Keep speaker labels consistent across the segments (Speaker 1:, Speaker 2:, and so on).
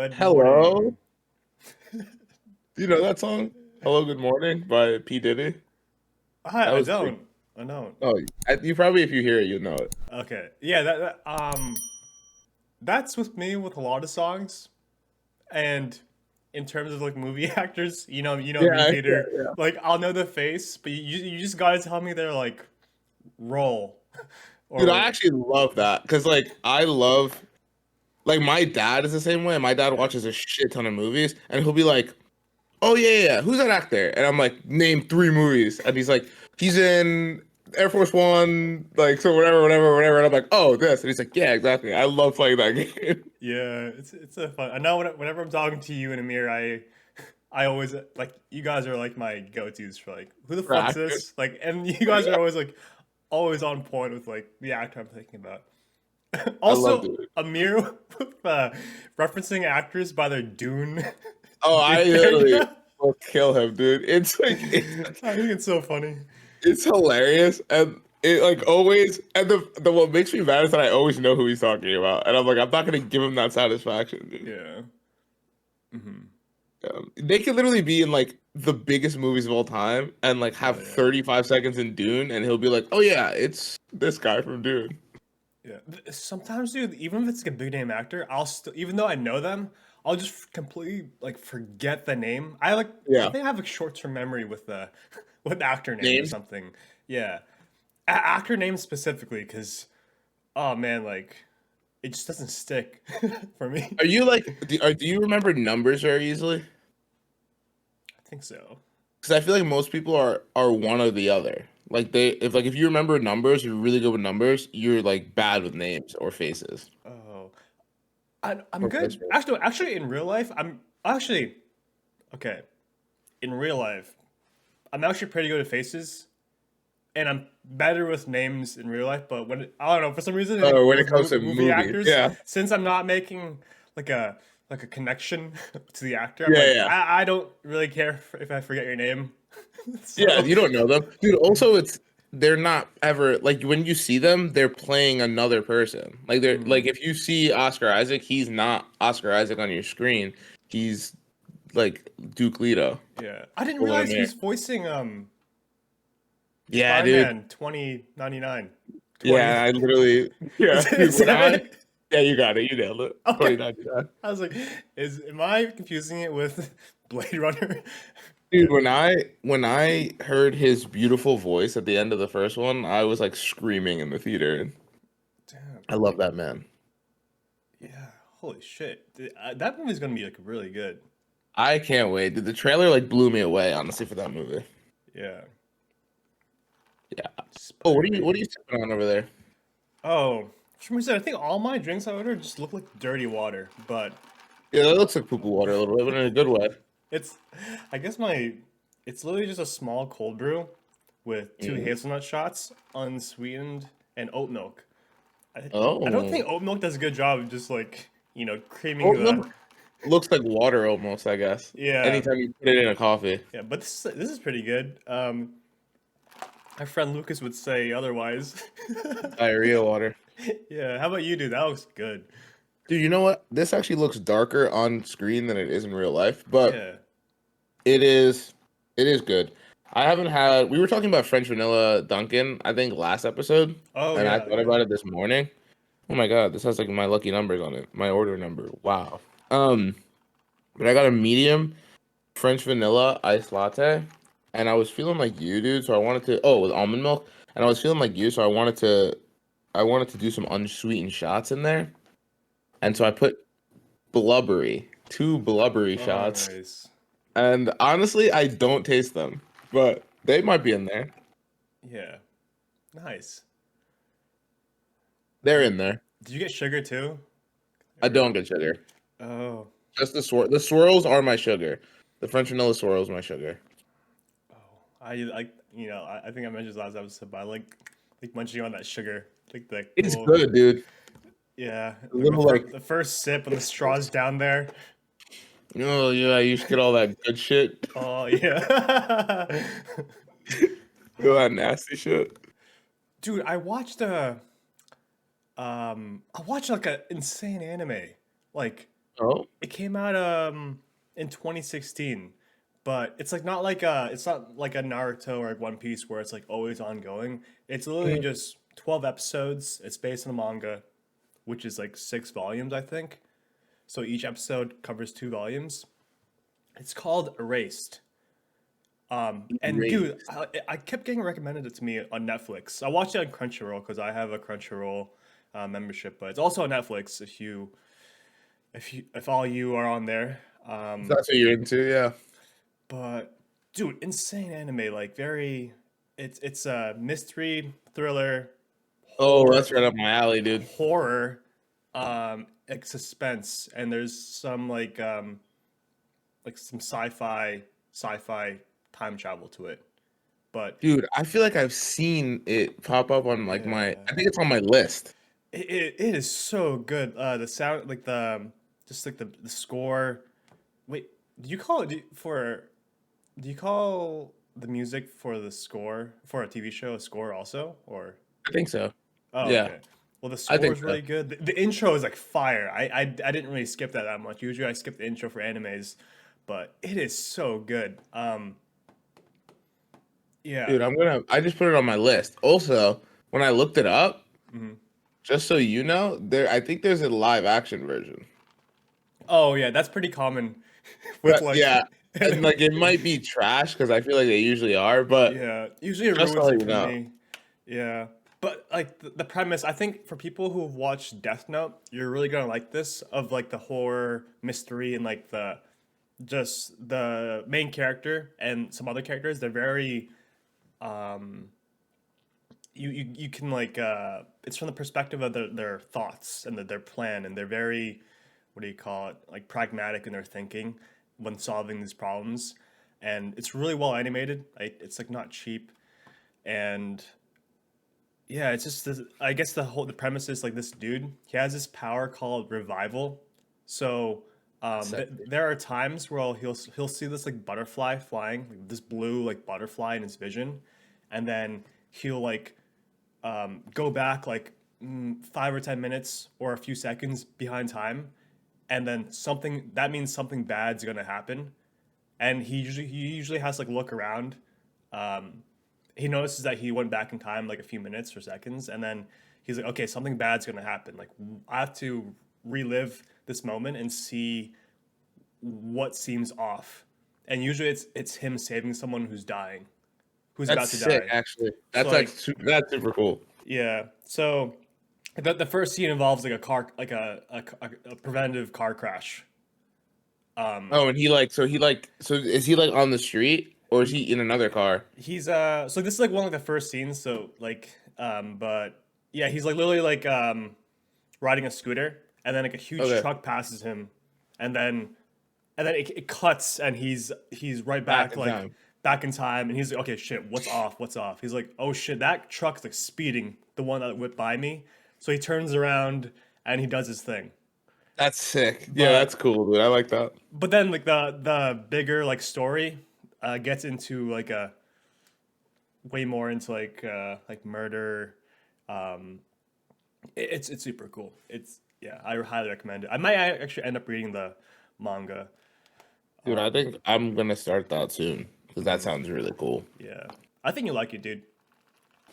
Speaker 1: Good
Speaker 2: Hello.
Speaker 1: morning.
Speaker 2: Do you know that song? Hello, Good Morning by P. Diddy. That
Speaker 1: Hi, I
Speaker 2: was big.
Speaker 1: don't. I don't.
Speaker 2: Oh, you probably, if you hear it, you know it.
Speaker 1: Okay. Yeah, that's with me with a lot of songs. And in terms of like movie actors, me,
Speaker 2: Yeah, yeah,
Speaker 1: Peter,
Speaker 2: yeah.
Speaker 1: like I'll know the face, but you just gotta tell me their like role
Speaker 2: Dude, I
Speaker 1: or
Speaker 2: actually love that because, like, I love, like, my dad is the same way. My dad
Speaker 1: yeah.
Speaker 2: watches a shit ton of movies, and he'll be like, "Oh yeah, yeah, yeah. Who's that actor?" And I'm like, "Name three movies," and he's like, "He's in Air Force One, like, so whatever, whatever, whatever." And I'm like, "Oh, this," and he's like, "Yeah, exactly. I love playing that game."
Speaker 1: Yeah, it's a fun. I know whenever I'm talking to you and Amir, I always like you guys are like my go-tos for like who the
Speaker 2: For
Speaker 1: fuck's
Speaker 2: actors.
Speaker 1: this? Like and you guys are always like always on point with like the actor I'm thinking about.
Speaker 2: I love
Speaker 1: Also,
Speaker 2: it.
Speaker 1: Amir referencing actors by their Dune
Speaker 2: Oh, I
Speaker 1: Dune
Speaker 2: literally
Speaker 1: character.
Speaker 2: will kill him, dude. It's like
Speaker 1: I think it's so funny.
Speaker 2: it's hilarious, and it like always. And the what makes me mad is that I always know who he's talking about, and I'm like, I'm not gonna give him that satisfaction, dude.
Speaker 1: Yeah. Hmm.
Speaker 2: They could literally be in like the biggest movies of all time, and like
Speaker 1: Oh
Speaker 2: have
Speaker 1: yeah.
Speaker 2: 35 seconds in Dune, and he'll be like, "Oh yeah, it's this guy from Dune."
Speaker 1: Yeah. Sometimes, dude, even if it's like a big name actor, I'll still, even though I know them, I'll just completely like forget the name. I
Speaker 2: Yeah,
Speaker 1: think I have a short-term memory with the with actor names or
Speaker 2: names.
Speaker 1: something. Yeah, actor names specifically, because oh man, like it just doesn't stick for me.
Speaker 2: Are you like, do you remember numbers very easily?
Speaker 1: I think so.
Speaker 2: Because I feel like most people are one or the other. Like if you remember numbers, you're really good with numbers. You're like bad with names or faces.
Speaker 1: Oh, I'm
Speaker 2: Or vice
Speaker 1: good.
Speaker 2: versa.
Speaker 1: Actually, in real life, I'm actually okay. In real life, I'm actually pretty good at faces, and I'm better with names in real life. But I don't know, for some reason, like
Speaker 2: When it
Speaker 1: with
Speaker 2: comes to
Speaker 1: movie
Speaker 2: movies,
Speaker 1: actors,
Speaker 2: yeah,
Speaker 1: since I'm not making like a like a connection to the actor, I'm
Speaker 2: yeah,
Speaker 1: like
Speaker 2: yeah,
Speaker 1: I don't really care if I forget your name.
Speaker 2: yeah.
Speaker 1: So,
Speaker 2: You don't know them, dude. Also, they're not ever like when you see them, they're playing another person. Like they're like
Speaker 1: mm,
Speaker 2: if you see Oscar Isaac, he's not Oscar Isaac on your screen. He's like Duke Leto
Speaker 1: yeah, I didn't
Speaker 2: or one of
Speaker 1: realize he
Speaker 2: there.
Speaker 1: was voicing
Speaker 2: Yeah, dude.
Speaker 1: Spider-Man 2099. 20
Speaker 2: Yeah, I literally, yeah, dude.
Speaker 1: is that it?
Speaker 2: Yeah, you got it. You nailed it.
Speaker 1: Okay.
Speaker 2: 2099.
Speaker 1: I was like, am I confusing it with Blade Runner?
Speaker 2: Dude,
Speaker 1: Yeah.
Speaker 2: when I heard his beautiful voice at the end of the first one, I was like screaming in the theater.
Speaker 1: Damn.
Speaker 2: I love that man.
Speaker 1: Yeah. Holy shit. That movie's gonna be like really good.
Speaker 2: I can't wait. Dude, the trailer like blew me away, honestly, for that movie.
Speaker 1: Yeah.
Speaker 2: Yeah. Oh, what are
Speaker 1: Spider-Man.
Speaker 2: you sipping on over there?
Speaker 1: Oh, for some reason I think all my drinks I ordered just look like dirty water, but
Speaker 2: Yeah, that looks like poo poo water a little bit, but in a good way.
Speaker 1: it's I guess my it's literally just a small cold brew with two
Speaker 2: Mhm.
Speaker 1: hazelnut shots, unsweetened, and oat milk. I don't
Speaker 2: Oh,
Speaker 1: think oat milk does a good job of just like, creaming
Speaker 2: oat
Speaker 1: the
Speaker 2: milk looks like water almost, I guess.
Speaker 1: yeah.
Speaker 2: Anytime you put it in a coffee,
Speaker 1: Yeah, but this is pretty good. My friend Lucas would say otherwise.
Speaker 2: diarrhea water.
Speaker 1: Yeah, how about you, dude? That looks good.
Speaker 2: Dude, you know what? This actually looks darker on screen than it is in real life, but
Speaker 1: Yeah.
Speaker 2: it is it is good. I haven't had we were talking about French vanilla Dunkin', I think last episode,
Speaker 1: Oh
Speaker 2: and I
Speaker 1: yeah,
Speaker 2: thought
Speaker 1: yeah.
Speaker 2: about it this morning. Oh my God, this has like my lucky numbers on it. My order number. Wow. But I got a medium French vanilla iced latte, and I was feeling like you, dude, so I wanted to with almond milk, and I was feeling like you, so I wanted to do some unsweetened shots in there. And so I put two blubbery
Speaker 1: Oh,
Speaker 2: shots.
Speaker 1: nice.
Speaker 2: And honestly, I don't taste them, but they might be in there.
Speaker 1: Yeah, nice.
Speaker 2: They're
Speaker 1: Did,
Speaker 2: in there.
Speaker 1: did you get sugar too?
Speaker 2: I
Speaker 1: Or
Speaker 2: don't get sugar.
Speaker 1: oh,
Speaker 2: Just the swirls are my sugar. The French vanilla swirls my sugar.
Speaker 1: oh, I like I think I mentioned last episode, but I like munching on that sugar, like the
Speaker 2: It's
Speaker 1: little
Speaker 2: good, dude.
Speaker 1: yeah,
Speaker 2: A
Speaker 1: like the
Speaker 2: little like,
Speaker 1: the first sip and the straws down there.
Speaker 2: oh yeah, you should get all that good shit.
Speaker 1: Oh yeah.
Speaker 2: All that nasty shit.
Speaker 1: Dude, I watched like an insane anime. Like
Speaker 2: Oh,
Speaker 1: It came out in 2016, but it's like not like it's not like a Naruto or like One Piece where it's like always ongoing. It's literally
Speaker 2: mhm.
Speaker 1: just 12 episodes. It's based on a manga, which is like 6 volumes, I think. So each episode covers 2 volumes. It's called Erased. And dude,
Speaker 2: Erased.
Speaker 1: I kept getting recommended it to me on Netflix. I watched it on Crunchyroll because I have a Crunchyroll membership, but it's also on Netflix if all you are on there.
Speaker 2: That's what you're into, yeah.
Speaker 1: But dude, insane anime, like very, it's a mystery thriller,
Speaker 2: Oh, that's
Speaker 1: horror,
Speaker 2: right up my alley, dude.
Speaker 1: horror, like suspense, and there's some like some sci-fi time travel to it. But
Speaker 2: Dude, I feel like I've seen it pop up on like my.
Speaker 1: yeah,
Speaker 2: I think it's on my list.
Speaker 1: it is so good. The sound, like the just like the score. Wait, do you call it for? Do you call the music for the score for a TV show a score also, or?
Speaker 2: I think so.
Speaker 1: Oh,
Speaker 2: Yeah,
Speaker 1: okay. Well, the
Speaker 2: I
Speaker 1: score
Speaker 2: think
Speaker 1: is
Speaker 2: so.
Speaker 1: really good. The intro is like fire. I didn't really skip that much. Usually, I skip the intro for animes, but it is so good. Yeah.
Speaker 2: Dude, I just put it on my list. Also, when I looked it up,
Speaker 1: Mhm.
Speaker 2: just so you know, I think there's a live action version.
Speaker 1: Oh, yeah. That's pretty common with
Speaker 2: But
Speaker 1: like,
Speaker 2: yeah, and like it might be trash because I feel like they usually are, but
Speaker 1: yeah. Usually, it
Speaker 2: just to
Speaker 1: ruins
Speaker 2: let
Speaker 1: it
Speaker 2: you
Speaker 1: for
Speaker 2: know.
Speaker 1: me. Yeah. But like the premise, I think for people who've watched Death Note, you're really gonna like this of like the horror mystery and like the just the main character and some other characters. They're very um you can like it's from the perspective of their thoughts and their plan, and they're very, what do you call it, like pragmatic in their thinking when solving these problems, and it's really well animated. It's like not cheap, and yeah, it's just this, I guess the premise is like this dude, he has this power called revival. So
Speaker 2: Sexy.
Speaker 1: there are times where he'll see this like butterfly flying, like this blue like butterfly in his vision, and then he'll like go back like 5 or 10 minutes or a few seconds behind time, and then something that means something bad's gonna happen, and he usually has to like look around. Um, he notices that he went back in time like a few minutes or seconds, and then he's like, okay, something bad's gonna happen. Like I have to relive this moment and see what seems off. And usually it's him saving someone who's dying, who's
Speaker 2: That's
Speaker 1: about to
Speaker 2: sick,
Speaker 1: die.
Speaker 2: actually.
Speaker 1: So
Speaker 2: That's like
Speaker 1: like
Speaker 2: that's super cool.
Speaker 1: yeah, so the first scene involves like a car, like a preventative car crash. Um,
Speaker 2: Oh, and so is he like on the street or is he in another car?
Speaker 1: he's so this is like one of the first scenes. So like but yeah, he's like literally like riding a scooter, and then like a huge
Speaker 2: Okay,
Speaker 1: truck passes him, and then it cuts, and he's right
Speaker 2: back
Speaker 1: back
Speaker 2: in
Speaker 1: like
Speaker 2: time.
Speaker 1: back in time, and he's like, okay, shit, what's off? What's off? He's like, oh shit, that truck's like speeding, the one that whipped by me. So he turns around and he does his thing.
Speaker 2: That's sick. Yeah, that's
Speaker 1: But
Speaker 2: cool, dude. I like that.
Speaker 1: then like the bigger like story gets into like a way more into like murder. Um, it's super cool. It's yeah, I highly recommend it. I might actually end up reading the manga.
Speaker 2: Dude, I
Speaker 1: Um,
Speaker 2: think I'm gonna start that soon because that
Speaker 1: mhm,
Speaker 2: sounds really cool.
Speaker 1: yeah, I think you like it, dude.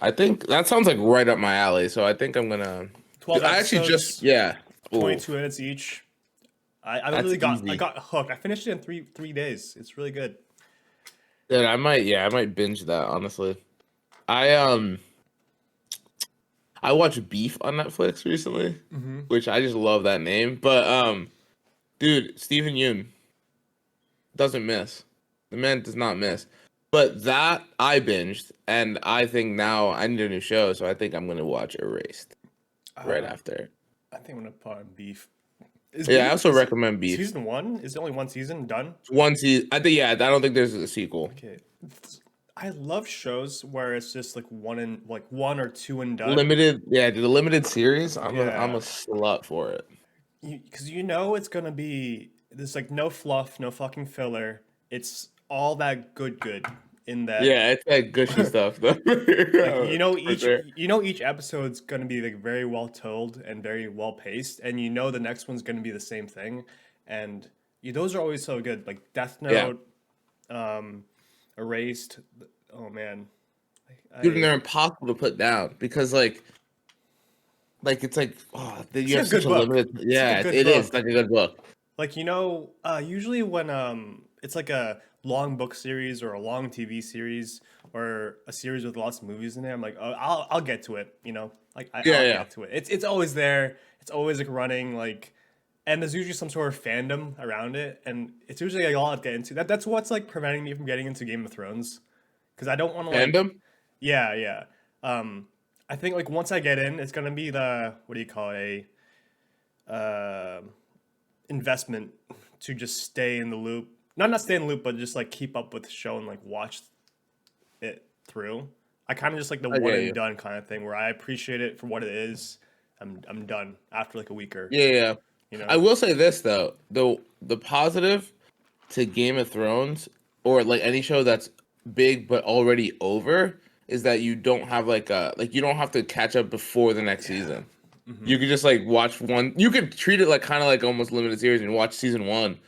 Speaker 2: I think that sounds like right up my alley. So I think I'm gonna. Dude,
Speaker 1: 12
Speaker 2: I actually just
Speaker 1: episodes,
Speaker 2: yeah. Ooh,
Speaker 1: 22 minutes each. I
Speaker 2: that's
Speaker 1: literally I
Speaker 2: easy.
Speaker 1: got hooked. I finished it in three days. It's really good.
Speaker 2: Dude, I might binge that honestly. I I watched Beef on Netflix recently,
Speaker 1: Hmm.
Speaker 2: which I just love that name. But dude, Stephen Yoon doesn't miss. The man does not miss. But that I binged, and I think now I need a new show, so I think I'm gonna watch Erased right
Speaker 1: Uh,
Speaker 2: after.
Speaker 1: I think I'm gonna put on Beef. Is
Speaker 2: Yeah, I
Speaker 1: Beef
Speaker 2: also recommend Beef.
Speaker 1: season one? Is there only one season done?
Speaker 2: One season, I think. Yeah, I don't think there's a sequel.
Speaker 1: Okay. I love shows where it's just like one or two and done.
Speaker 2: Limited, yeah, the limited series. I'm a
Speaker 1: Yeah,
Speaker 2: slut for it.
Speaker 1: because you know it's gonna be there's like no fluff, no fucking filler. It's all that good in that.
Speaker 2: Yeah, it's that gushy stuff though.
Speaker 1: Like
Speaker 2: For sure.
Speaker 1: each episode's gonna be like very well told and very well paced, and you know the next one's gonna be the same thing, and those are always so good. Like Death
Speaker 2: Yeah.
Speaker 1: Note, Erased. Oh man,
Speaker 2: Dude, and
Speaker 1: I
Speaker 2: they're impossible to put down because it's like oh,
Speaker 1: it's
Speaker 2: you
Speaker 1: like
Speaker 2: have
Speaker 1: a
Speaker 2: such
Speaker 1: good
Speaker 2: a
Speaker 1: book.
Speaker 2: limited.
Speaker 1: It's like a
Speaker 2: Yeah,
Speaker 1: good
Speaker 2: it is
Speaker 1: book.
Speaker 2: like a good book.
Speaker 1: Like usually when it's like a long book series or a long TV series or a series with lots of movies in there, I'm like, oh, I'll get to it. Like
Speaker 2: Yeah,
Speaker 1: I'll
Speaker 2: yeah,
Speaker 1: get to it. It's always there. It's always like running like, and there's usually some sort of fandom around it, and it's usually like, all I'll get into. That's what's like preventing me from getting into Game of Thrones, because I don't want to like,
Speaker 2: fandom.
Speaker 1: yeah, yeah. I think like once I get in, it's gonna be the what do you call it, a investment to just stay in the loop. Not stay in the loop, but just like keep up with the show and like watch it through. I kind of just like the
Speaker 2: I
Speaker 1: one
Speaker 2: get
Speaker 1: and
Speaker 2: you.
Speaker 1: done kind of thing where I appreciate it for what it is. I'm done after like a week or
Speaker 2: Yeah, yeah.
Speaker 1: you
Speaker 2: I
Speaker 1: know.
Speaker 2: will say this though, the positive to Game of Thrones or like any show that's big but already over is that you don't have like you don't have to catch up before the next
Speaker 1: Yeah.
Speaker 2: season. You could just like watch one. You could treat it like kind of like almost limited series and watch season one,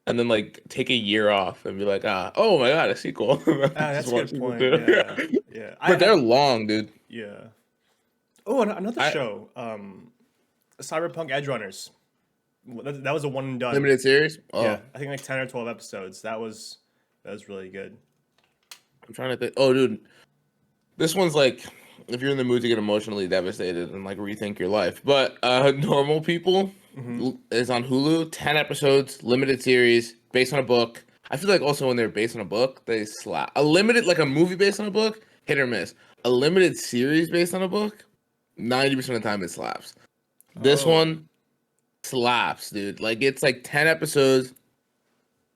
Speaker 2: and then like take a year off and be like, oh my god, a sequel. Just
Speaker 1: That's a
Speaker 2: watch
Speaker 1: good
Speaker 2: season
Speaker 1: point.
Speaker 2: two.
Speaker 1: Yeah, yeah.
Speaker 2: But they're long, dude.
Speaker 1: Yeah. Oh, another
Speaker 2: I
Speaker 1: show. Cyberpunk Edge Runners. That was a one and done.
Speaker 2: limited series.
Speaker 1: Yeah,
Speaker 2: Oh,
Speaker 1: I think like 10 or 12 episodes. That was really good.
Speaker 2: I'm trying to think. Oh, dude, this one's like if you're in the mood to get emotionally devastated and like rethink your life. But Normal People
Speaker 1: Hmm.
Speaker 2: is on Hulu. 10 episodes, limited series, based on a book. I feel like also when they're based on a book, they slap. A limited like a movie based on a book, hit or miss. A limited series based on a book, 90% of the time it slaps. This
Speaker 1: Oh.
Speaker 2: one slaps, dude. Like it's like 10 episodes.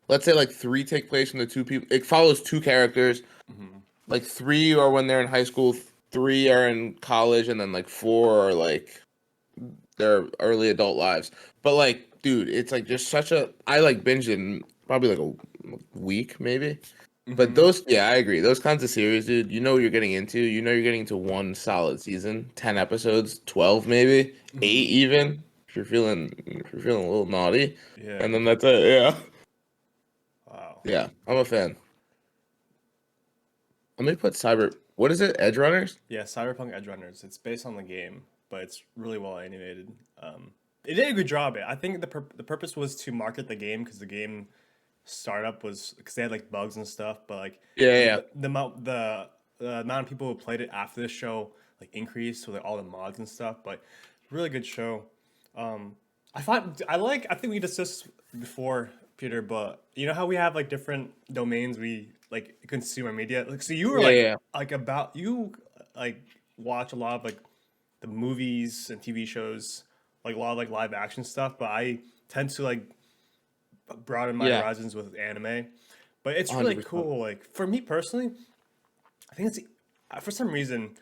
Speaker 2: Let's say like three take place from the two people. It follows two characters.
Speaker 1: Hmm.
Speaker 2: Like three are when they're in high school, three are in college, and then like four are like their early adult lives. But like, dude, it's like just such a. I like binged it in probably like a week maybe. But
Speaker 1: Hmm.
Speaker 2: those, yeah, I agree. Those kinds of series, dude, you know what you're getting into. You know you're getting into one solid season, 10 episodes, 12 maybe,
Speaker 1: Hmm.
Speaker 2: eight even. If you're feeling a little naughty,
Speaker 1: Yeah.
Speaker 2: and then that's it. Yeah,
Speaker 1: Wow.
Speaker 2: yeah, I'm a fan. Let me put Cyber. What is it? Edge Runners?
Speaker 1: Yeah, Cyberpunk Edge Runners. It's based on the game, but it's really well animated. It did a good job. I think the purpose was to market the game because the game startup was because they had like bugs and stuff, but like
Speaker 2: Yeah,
Speaker 1: the
Speaker 2: yeah.
Speaker 1: the, the amount the amount of people who played it after the show like increased with like, all the mods and stuff. But really good show. Um, I think we discussed before, Peter, but you know how we have like different domains we like consume our media. Like so you were
Speaker 2: Yeah, yeah.
Speaker 1: like about you like watch a lot of like the movies and TV shows, like a lot of like live action stuff, but I tend to like broaden my
Speaker 2: Yeah,
Speaker 1: horizons with anime. But it's really
Speaker 2: 100%.
Speaker 1: cool. Like for me personally, I think it's for some reason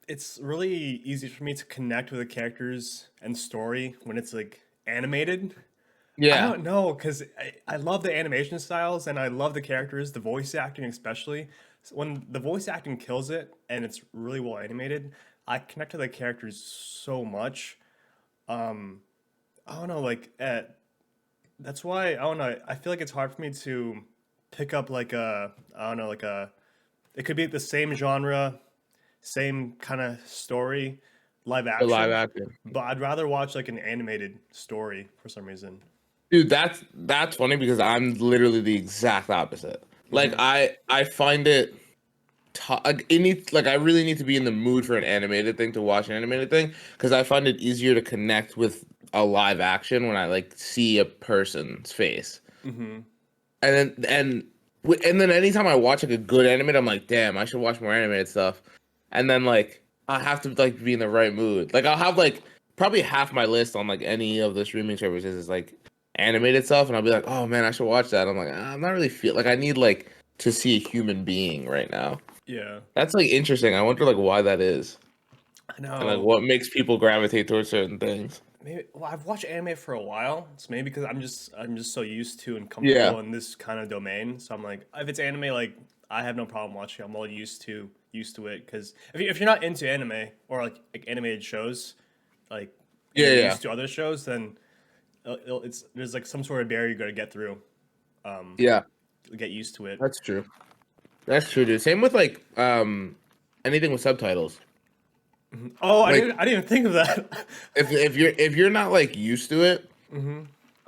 Speaker 1: it's really easy for me to connect with the characters and story when it's like animated. I
Speaker 2: Yeah,
Speaker 1: don't know because I love the animation styles and I love the characters, the voice acting especially. So when the voice acting kills it and it's really well animated, I connect to the characters so much. I don't know, like that's why I don't know. I feel like it's hard for me to pick up like a I don't know like a it could be the same genre, same kind of story, live
Speaker 2: the live
Speaker 1: action,
Speaker 2: action.
Speaker 1: but I'd rather watch like an animated story for some reason.
Speaker 2: Dude, that's funny because I'm literally the exact opposite. Like
Speaker 1: Hmm.
Speaker 2: I find it like it needs like I really need to be in the mood for an animated thing to watch an animated thing because I find it easier to connect with a live action when I like see a person's face.
Speaker 1: Hmm.
Speaker 2: And then anytime I watch like a good animated, I'm like, damn, I should watch more animated stuff. And then like I have to like be in the right mood. Like I'll have like probably half my list on like any of the streaming services is like animated stuff, and I'll be like, oh man, I should watch that. I'm like, I'm not really feel like I need like to see a human being right now.
Speaker 1: Yeah,
Speaker 2: That's like interesting. I wonder like why that is,
Speaker 1: I
Speaker 2: and like
Speaker 1: know.
Speaker 2: what makes people gravitate towards certain things.
Speaker 1: Maybe well, I've watched anime for a while. So maybe because I'm just so used to and
Speaker 2: Yeah,
Speaker 1: comfortable in this kind of domain. So I'm like, if it's anime, like I have no problem watching. I'm all used to it. Because if you're not into anime or like animated shows, like and
Speaker 2: yeah,
Speaker 1: you're
Speaker 2: yeah.
Speaker 1: used to other shows, then it's there's like some sort of barrier you got to get through,
Speaker 2: Yeah,
Speaker 1: to get used to it.
Speaker 2: that's true. That's true, dude. Same with like anything with subtitles.
Speaker 1: Oh,
Speaker 2: Like
Speaker 1: I didn't even think of that.
Speaker 2: if you're not like used to it,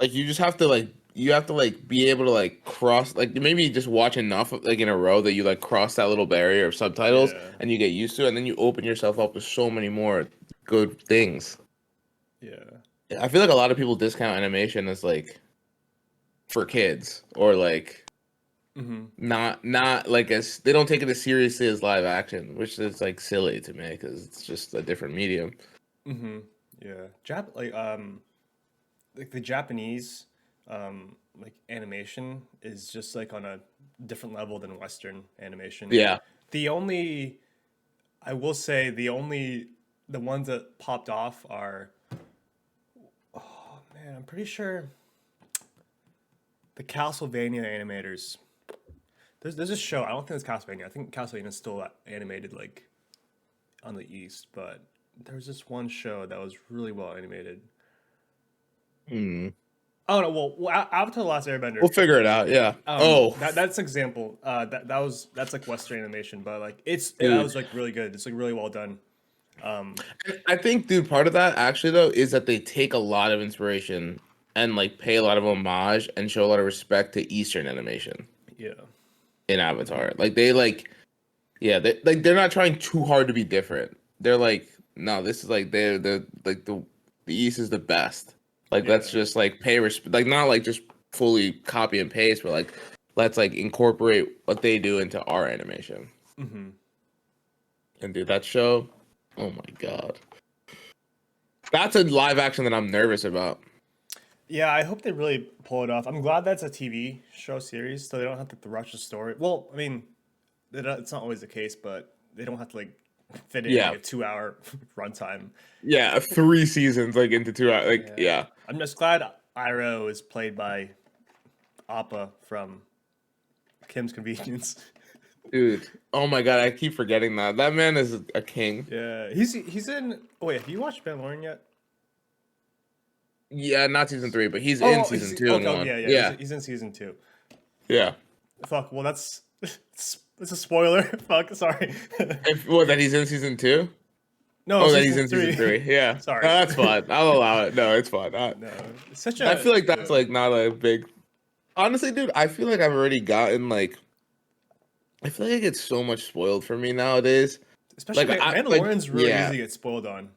Speaker 2: like you just have to like you have to like be able to like cross like maybe just watch enough like in a row that you like cross that little barrier of subtitles
Speaker 1: Yeah,
Speaker 2: and you get used to it and then you open yourself up to so many more good things.
Speaker 1: yeah.
Speaker 2: I feel like a lot of people discount animation as like for kids or like not like as they don't take it as seriously as live action, which is like silly to me because it's just a different medium.
Speaker 1: Yeah, like the Japanese like animation is just like on a different level than Western animation.
Speaker 2: Yeah.
Speaker 1: The only I will say the ones that popped off are, oh man, I'm pretty sure the Castlevania animators. There's a show. I don't think it's Castlevania. I think Castlevania is still animated like on the East, but there was this one show that was really well animated.
Speaker 2: Hmm.
Speaker 1: Oh no, Avatar: The Last Airbender.
Speaker 2: We'll figure it out. Yeah. Oh,
Speaker 1: That's an example. That's like Western animation, but like that
Speaker 2: dude.
Speaker 1: was like really good. It's like really well done.
Speaker 2: I think, dude, part of that actually though is that they take a lot of inspiration and like pay a lot of homage and show a lot of respect to Eastern animation
Speaker 1: Yeah,
Speaker 2: in Avatar. Like they like, yeah, they're not trying too hard to be different. They're like, no, this is like they're like the East is the best. Like let's
Speaker 1: yeah.
Speaker 2: just like pay respect, like not like just fully copy and paste, but like let's like incorporate what they do into our animation. And dude, that show, oh my god. That's a live action that I'm nervous about.
Speaker 1: Yeah, I hope they really pull it off. I'm glad that's a TV show series, so they don't have to rush the story. Well, I mean, it's not always the case, but they don't have to like fit in like
Speaker 2: Yeah.
Speaker 1: a 2 hour runtime.
Speaker 2: Yeah, 3 seasons like into 2 hours. Like,
Speaker 1: Yeah,
Speaker 2: yeah.
Speaker 1: I'm just glad Iroh is played by Appa from Kim's Convenience.
Speaker 2: Dude. Oh my god, I keep forgetting that. That man is a king.
Speaker 1: Yeah, he's in. Oh wait, have you watched Mandalorian yet?
Speaker 2: Yeah, not season 3, but he's in season 2 and
Speaker 1: okay,
Speaker 2: 1.
Speaker 1: yeah, yeah.
Speaker 2: Yeah.
Speaker 1: He's in season 2.
Speaker 2: Yeah.
Speaker 1: Fuck. Well, that's it's a spoiler. Fuck. Sorry.
Speaker 2: If what that he's in season 2?
Speaker 1: No,
Speaker 2: Oh, that he's in
Speaker 1: three.
Speaker 2: season 3. Yeah.
Speaker 1: Sorry.
Speaker 2: No, that's fine. I'll allow it. No, it's fine.
Speaker 1: No, it's such
Speaker 2: I
Speaker 1: a.
Speaker 2: feel like that's like not a big. Honestly, dude, I feel like I've already gotten like. I feel like it gets so much spoiled for me nowadays.
Speaker 1: Especially
Speaker 2: Like,
Speaker 1: Mandalorian's really
Speaker 2: yeah.
Speaker 1: easy to get spoiled on.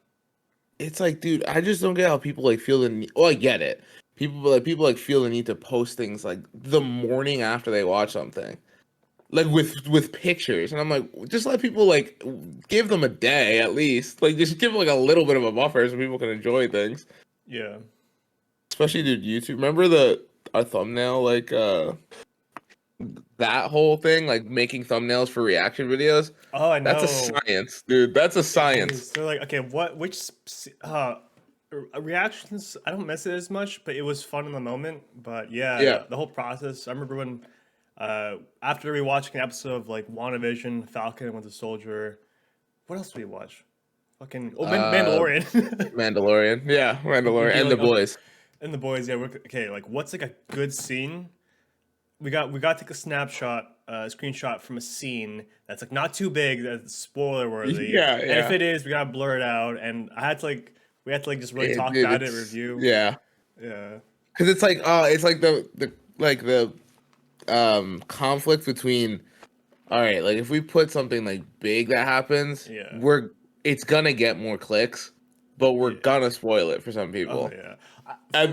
Speaker 2: It's like, dude, I just don't get how people like feel the need. Well, I get it. People like feel the need to post things like the morning after they watch something, like with pictures, and I'm like, just let people like give them a day at least. Like, just give like a little bit of a buffer so people can enjoy things.
Speaker 1: Yeah.
Speaker 2: Especially, dude, YouTube. Remember our thumbnail like that whole thing, like making thumbnails for reaction videos.
Speaker 1: Oh, I
Speaker 2: That's a
Speaker 1: know.
Speaker 2: science, dude. That's a science.
Speaker 1: They're like, okay, reactions? I don't miss it as much, but it was fun in the moment. But yeah,
Speaker 2: Yeah.
Speaker 1: the whole process. I remember when, after rewatching an episode of like WandaVision, Falcon and Winter Soldier. What else did we watch? Fucking Mandalorian.
Speaker 2: Mandalorian. Yeah, Mandalorian.
Speaker 1: Okay,
Speaker 2: And
Speaker 1: like,
Speaker 2: the boys.
Speaker 1: And the boys. Yeah, okay. Like, what's like a good scene? We got to take a snapshot, screenshot from a scene that's like not too big, that's spoiler worthy.
Speaker 2: Yeah,
Speaker 1: And
Speaker 2: yeah.
Speaker 1: if it is, we gotta blur it out. And we had to like just really talk
Speaker 2: Dude,
Speaker 1: about it, review.
Speaker 2: Yeah.
Speaker 1: Yeah.
Speaker 2: Because it's like the conflict between, all right, like if we put something like big that happens,
Speaker 1: Yeah.
Speaker 2: it's gonna get more clicks, but we're gonna spoil it for some people.
Speaker 1: Oh yeah. I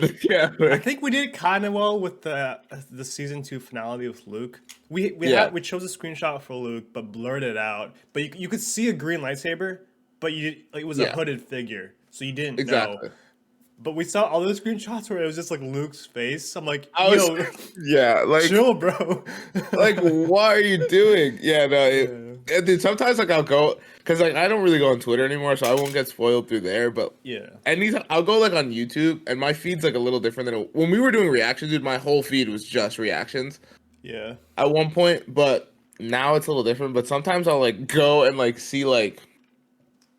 Speaker 1: think we did kind of well with the season 2 finale with Luke. We chose a screenshot for Luke, but blurred it out. But you could see a green lightsaber, but it was a hooded figure, so you didn't know. But we saw all those screenshots where it was just like Luke's face. I'm like,
Speaker 2: like
Speaker 1: chill, bro.
Speaker 2: like what are you doing? Yeah, no, dude, sometimes like I'll go because like I don't really go on Twitter anymore, so I won't get spoiled through there. But
Speaker 1: yeah,
Speaker 2: anytime I'll go like on YouTube, and my feed's like a little different than when we were doing reactions. Dude, my whole feed was just reactions.
Speaker 1: Yeah.
Speaker 2: At one point, but now it's a little different. But sometimes I'll like go and like see like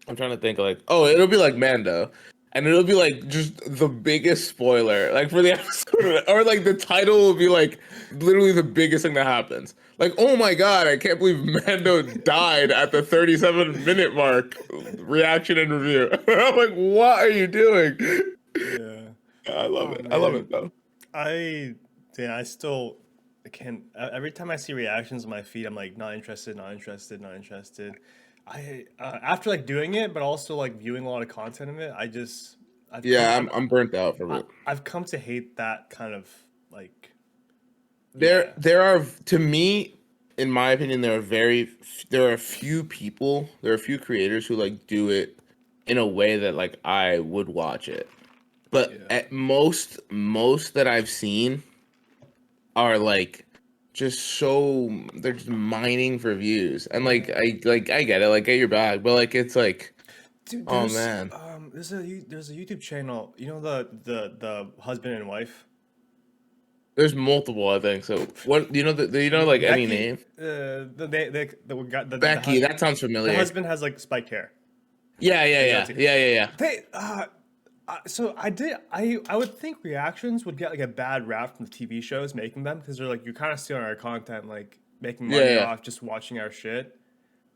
Speaker 2: I'm trying to think like it'll be like Mando. and it'll be like just the biggest spoiler, like for the episode, or like the title will be like literally the biggest thing that happens. Like, oh my god, I can't believe Mando died at the 37-minute mark. Reaction and review. I'm like, what are you doing?
Speaker 1: Yeah.
Speaker 2: I love
Speaker 1: Oh
Speaker 2: it. I love
Speaker 1: man.
Speaker 2: it though.
Speaker 1: I yeah, I still I can't every time I see reactions on my feed, I'm like not interested, not interested, not interested. I after like doing it, but also like viewing a lot of content of it, I've come
Speaker 2: Yeah, I'm burnt out from it.
Speaker 1: I've come to hate that kind of like
Speaker 2: There
Speaker 1: yeah.
Speaker 2: there are to me, in my opinion, there are a few people, there are a few creators who like do it in a way that like I would watch it. But
Speaker 1: Yeah.
Speaker 2: at most that I've seen are like just so they're just mining for views. And I get it, like get your bag, but like it's like,
Speaker 1: Dude,
Speaker 2: oh man.
Speaker 1: there's a YouTube channel. You know the husband and wife.
Speaker 2: There's multiple, I think. So what do you know like any
Speaker 1: Becky,
Speaker 2: name?
Speaker 1: the got
Speaker 2: Becky, that sounds
Speaker 1: the
Speaker 2: familiar.
Speaker 1: husband has like spiked hair.
Speaker 2: Yeah, yeah,
Speaker 1: They go
Speaker 2: yeah.
Speaker 1: to
Speaker 2: Yeah, yeah, yeah.
Speaker 1: they so I would think reactions would get like a bad rap from the TV shows making them because they're like you're kind of stealing our content, like making
Speaker 2: Yeah,
Speaker 1: money
Speaker 2: yeah.
Speaker 1: off just watching our shit.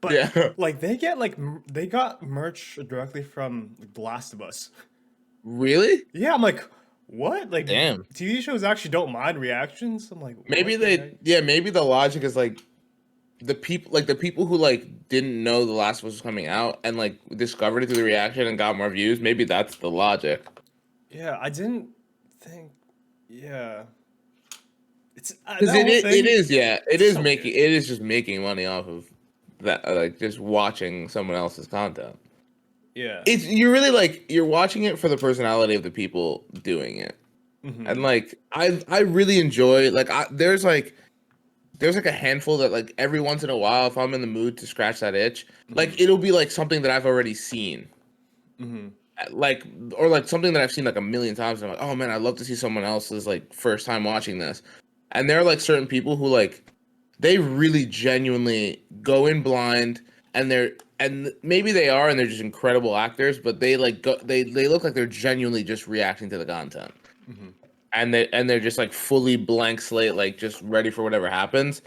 Speaker 1: But
Speaker 2: Yeah.
Speaker 1: like they get like they got merch directly from like, The Last of Us.
Speaker 2: Really?
Speaker 1: Yeah, I'm like, what? Like
Speaker 2: Damn.
Speaker 1: TV shows actually don't mind reactions. I'm like,
Speaker 2: Maybe
Speaker 1: what the heck?
Speaker 2: maybe the logic is like the people who like didn't know The Last of Us was coming out and like discovered it through the reaction and got more views. Maybe that's the logic.
Speaker 1: Yeah, I didn't think. Yeah, it's
Speaker 2: Because
Speaker 1: that whole
Speaker 2: it
Speaker 1: thing.
Speaker 2: is, yeah, it
Speaker 1: It's
Speaker 2: is
Speaker 1: so
Speaker 2: making
Speaker 1: weird.
Speaker 2: it is just making money off of that, like just watching someone else's content.
Speaker 1: Yeah.
Speaker 2: It's you're really like you're watching it for the personality of the people doing it, and
Speaker 1: Mm-hmm.
Speaker 2: like I really enjoy like there's like a handful that like every once in a while if I'm in the mood to scratch that itch,
Speaker 1: Mm-hmm.
Speaker 2: like it'll be like something that I've already seen,
Speaker 1: Mm-hmm.
Speaker 2: like or like something that I've seen like a million times. And I'm like, oh man, I'd love to see someone else's like first time watching this. And there are like certain people who like they really genuinely go in blind and maybe they are and they're just incredible actors, but they like they look like they're genuinely just reacting to the content.
Speaker 1: Mm-hmm.
Speaker 2: And they're just like fully blank slate, like just ready for whatever happens.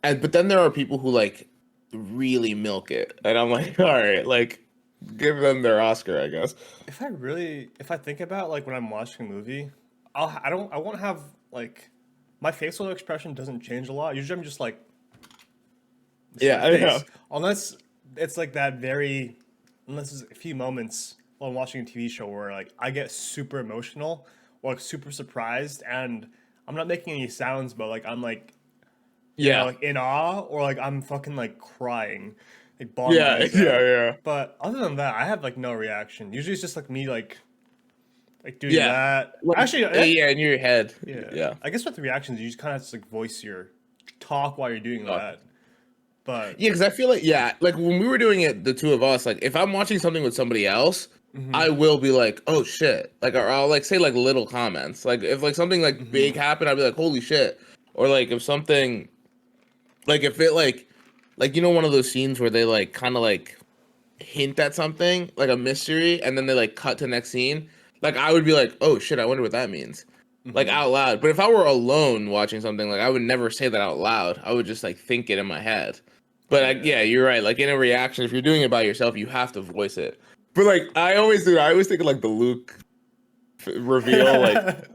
Speaker 2: And but then there are people who like really milk it. And I'm like, all right, like give them their Oscar, I guess.
Speaker 1: If I think about like when I'm watching a movie, I won't have like my facial expression doesn't change a lot. Usually I'm just like
Speaker 2: Yeah,
Speaker 1: straight
Speaker 2: I know.
Speaker 1: face, unless it's like that very, unless there's a few moments while I'm watching a TV show where like I get super emotional or like super surprised and I'm not making any sounds, but like I'm like
Speaker 2: Yeah.
Speaker 1: like in awe or like I'm fucking like crying, like bawling my
Speaker 2: Yeah,
Speaker 1: eyes
Speaker 2: yeah,
Speaker 1: out.
Speaker 2: yeah.
Speaker 1: But other than that, I have like no reaction. Usually it's just like me like doing
Speaker 2: Yeah.
Speaker 1: that.
Speaker 2: Like,
Speaker 1: Actually,
Speaker 2: yeah, in your head.
Speaker 1: yeah.
Speaker 2: Yeah.
Speaker 1: I guess with the reactions, you just kind of just like voice your talk while you're doing that. But
Speaker 2: Yeah, because I feel like like when we were doing it, the two of us, like if I'm watching something with somebody else,
Speaker 1: hmm
Speaker 2: I will be like, oh shit, like or I'll like say like little comments, like if like something like
Speaker 1: hmm
Speaker 2: big happened, I'd be like, holy shit, or like if something, like if it like you know one of those scenes where they like kind of like hint at something like a mystery, and then they like cut to the next scene, like I would be like, oh shit, I wonder what that means. Like
Speaker 1: hmm
Speaker 2: out loud, but if I were alone watching something, like I would never say that out loud. I would just like think it in my head. But
Speaker 1: yeah.
Speaker 2: yeah, you're right. Like in a reaction, if you're doing it by yourself, you have to voice it. But like I always do. I always think of like the Luke reveal.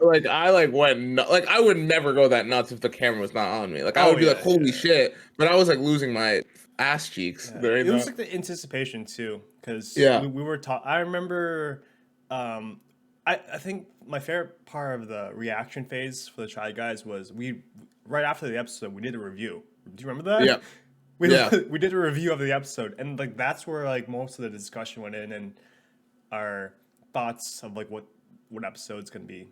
Speaker 2: Like I like like I would never go that nuts if the camera was not on me. Like I
Speaker 1: Oh
Speaker 2: would be like,
Speaker 1: yeah,
Speaker 2: holy
Speaker 1: yeah,
Speaker 2: shit. But I was like losing my ass cheeks
Speaker 1: yeah.
Speaker 2: during
Speaker 1: It was
Speaker 2: that.
Speaker 1: like the anticipation too, because
Speaker 2: Yeah.
Speaker 1: we were taught. I remember, um, I think my favorite part of the reaction phase for the Try Guys was we right after the episode we did a review. Do you remember that?
Speaker 2: Yeah. Yeah.
Speaker 1: We did a review of the episode, and like that's where like most of the discussion went in, and our thoughts of like what episode's gonna be,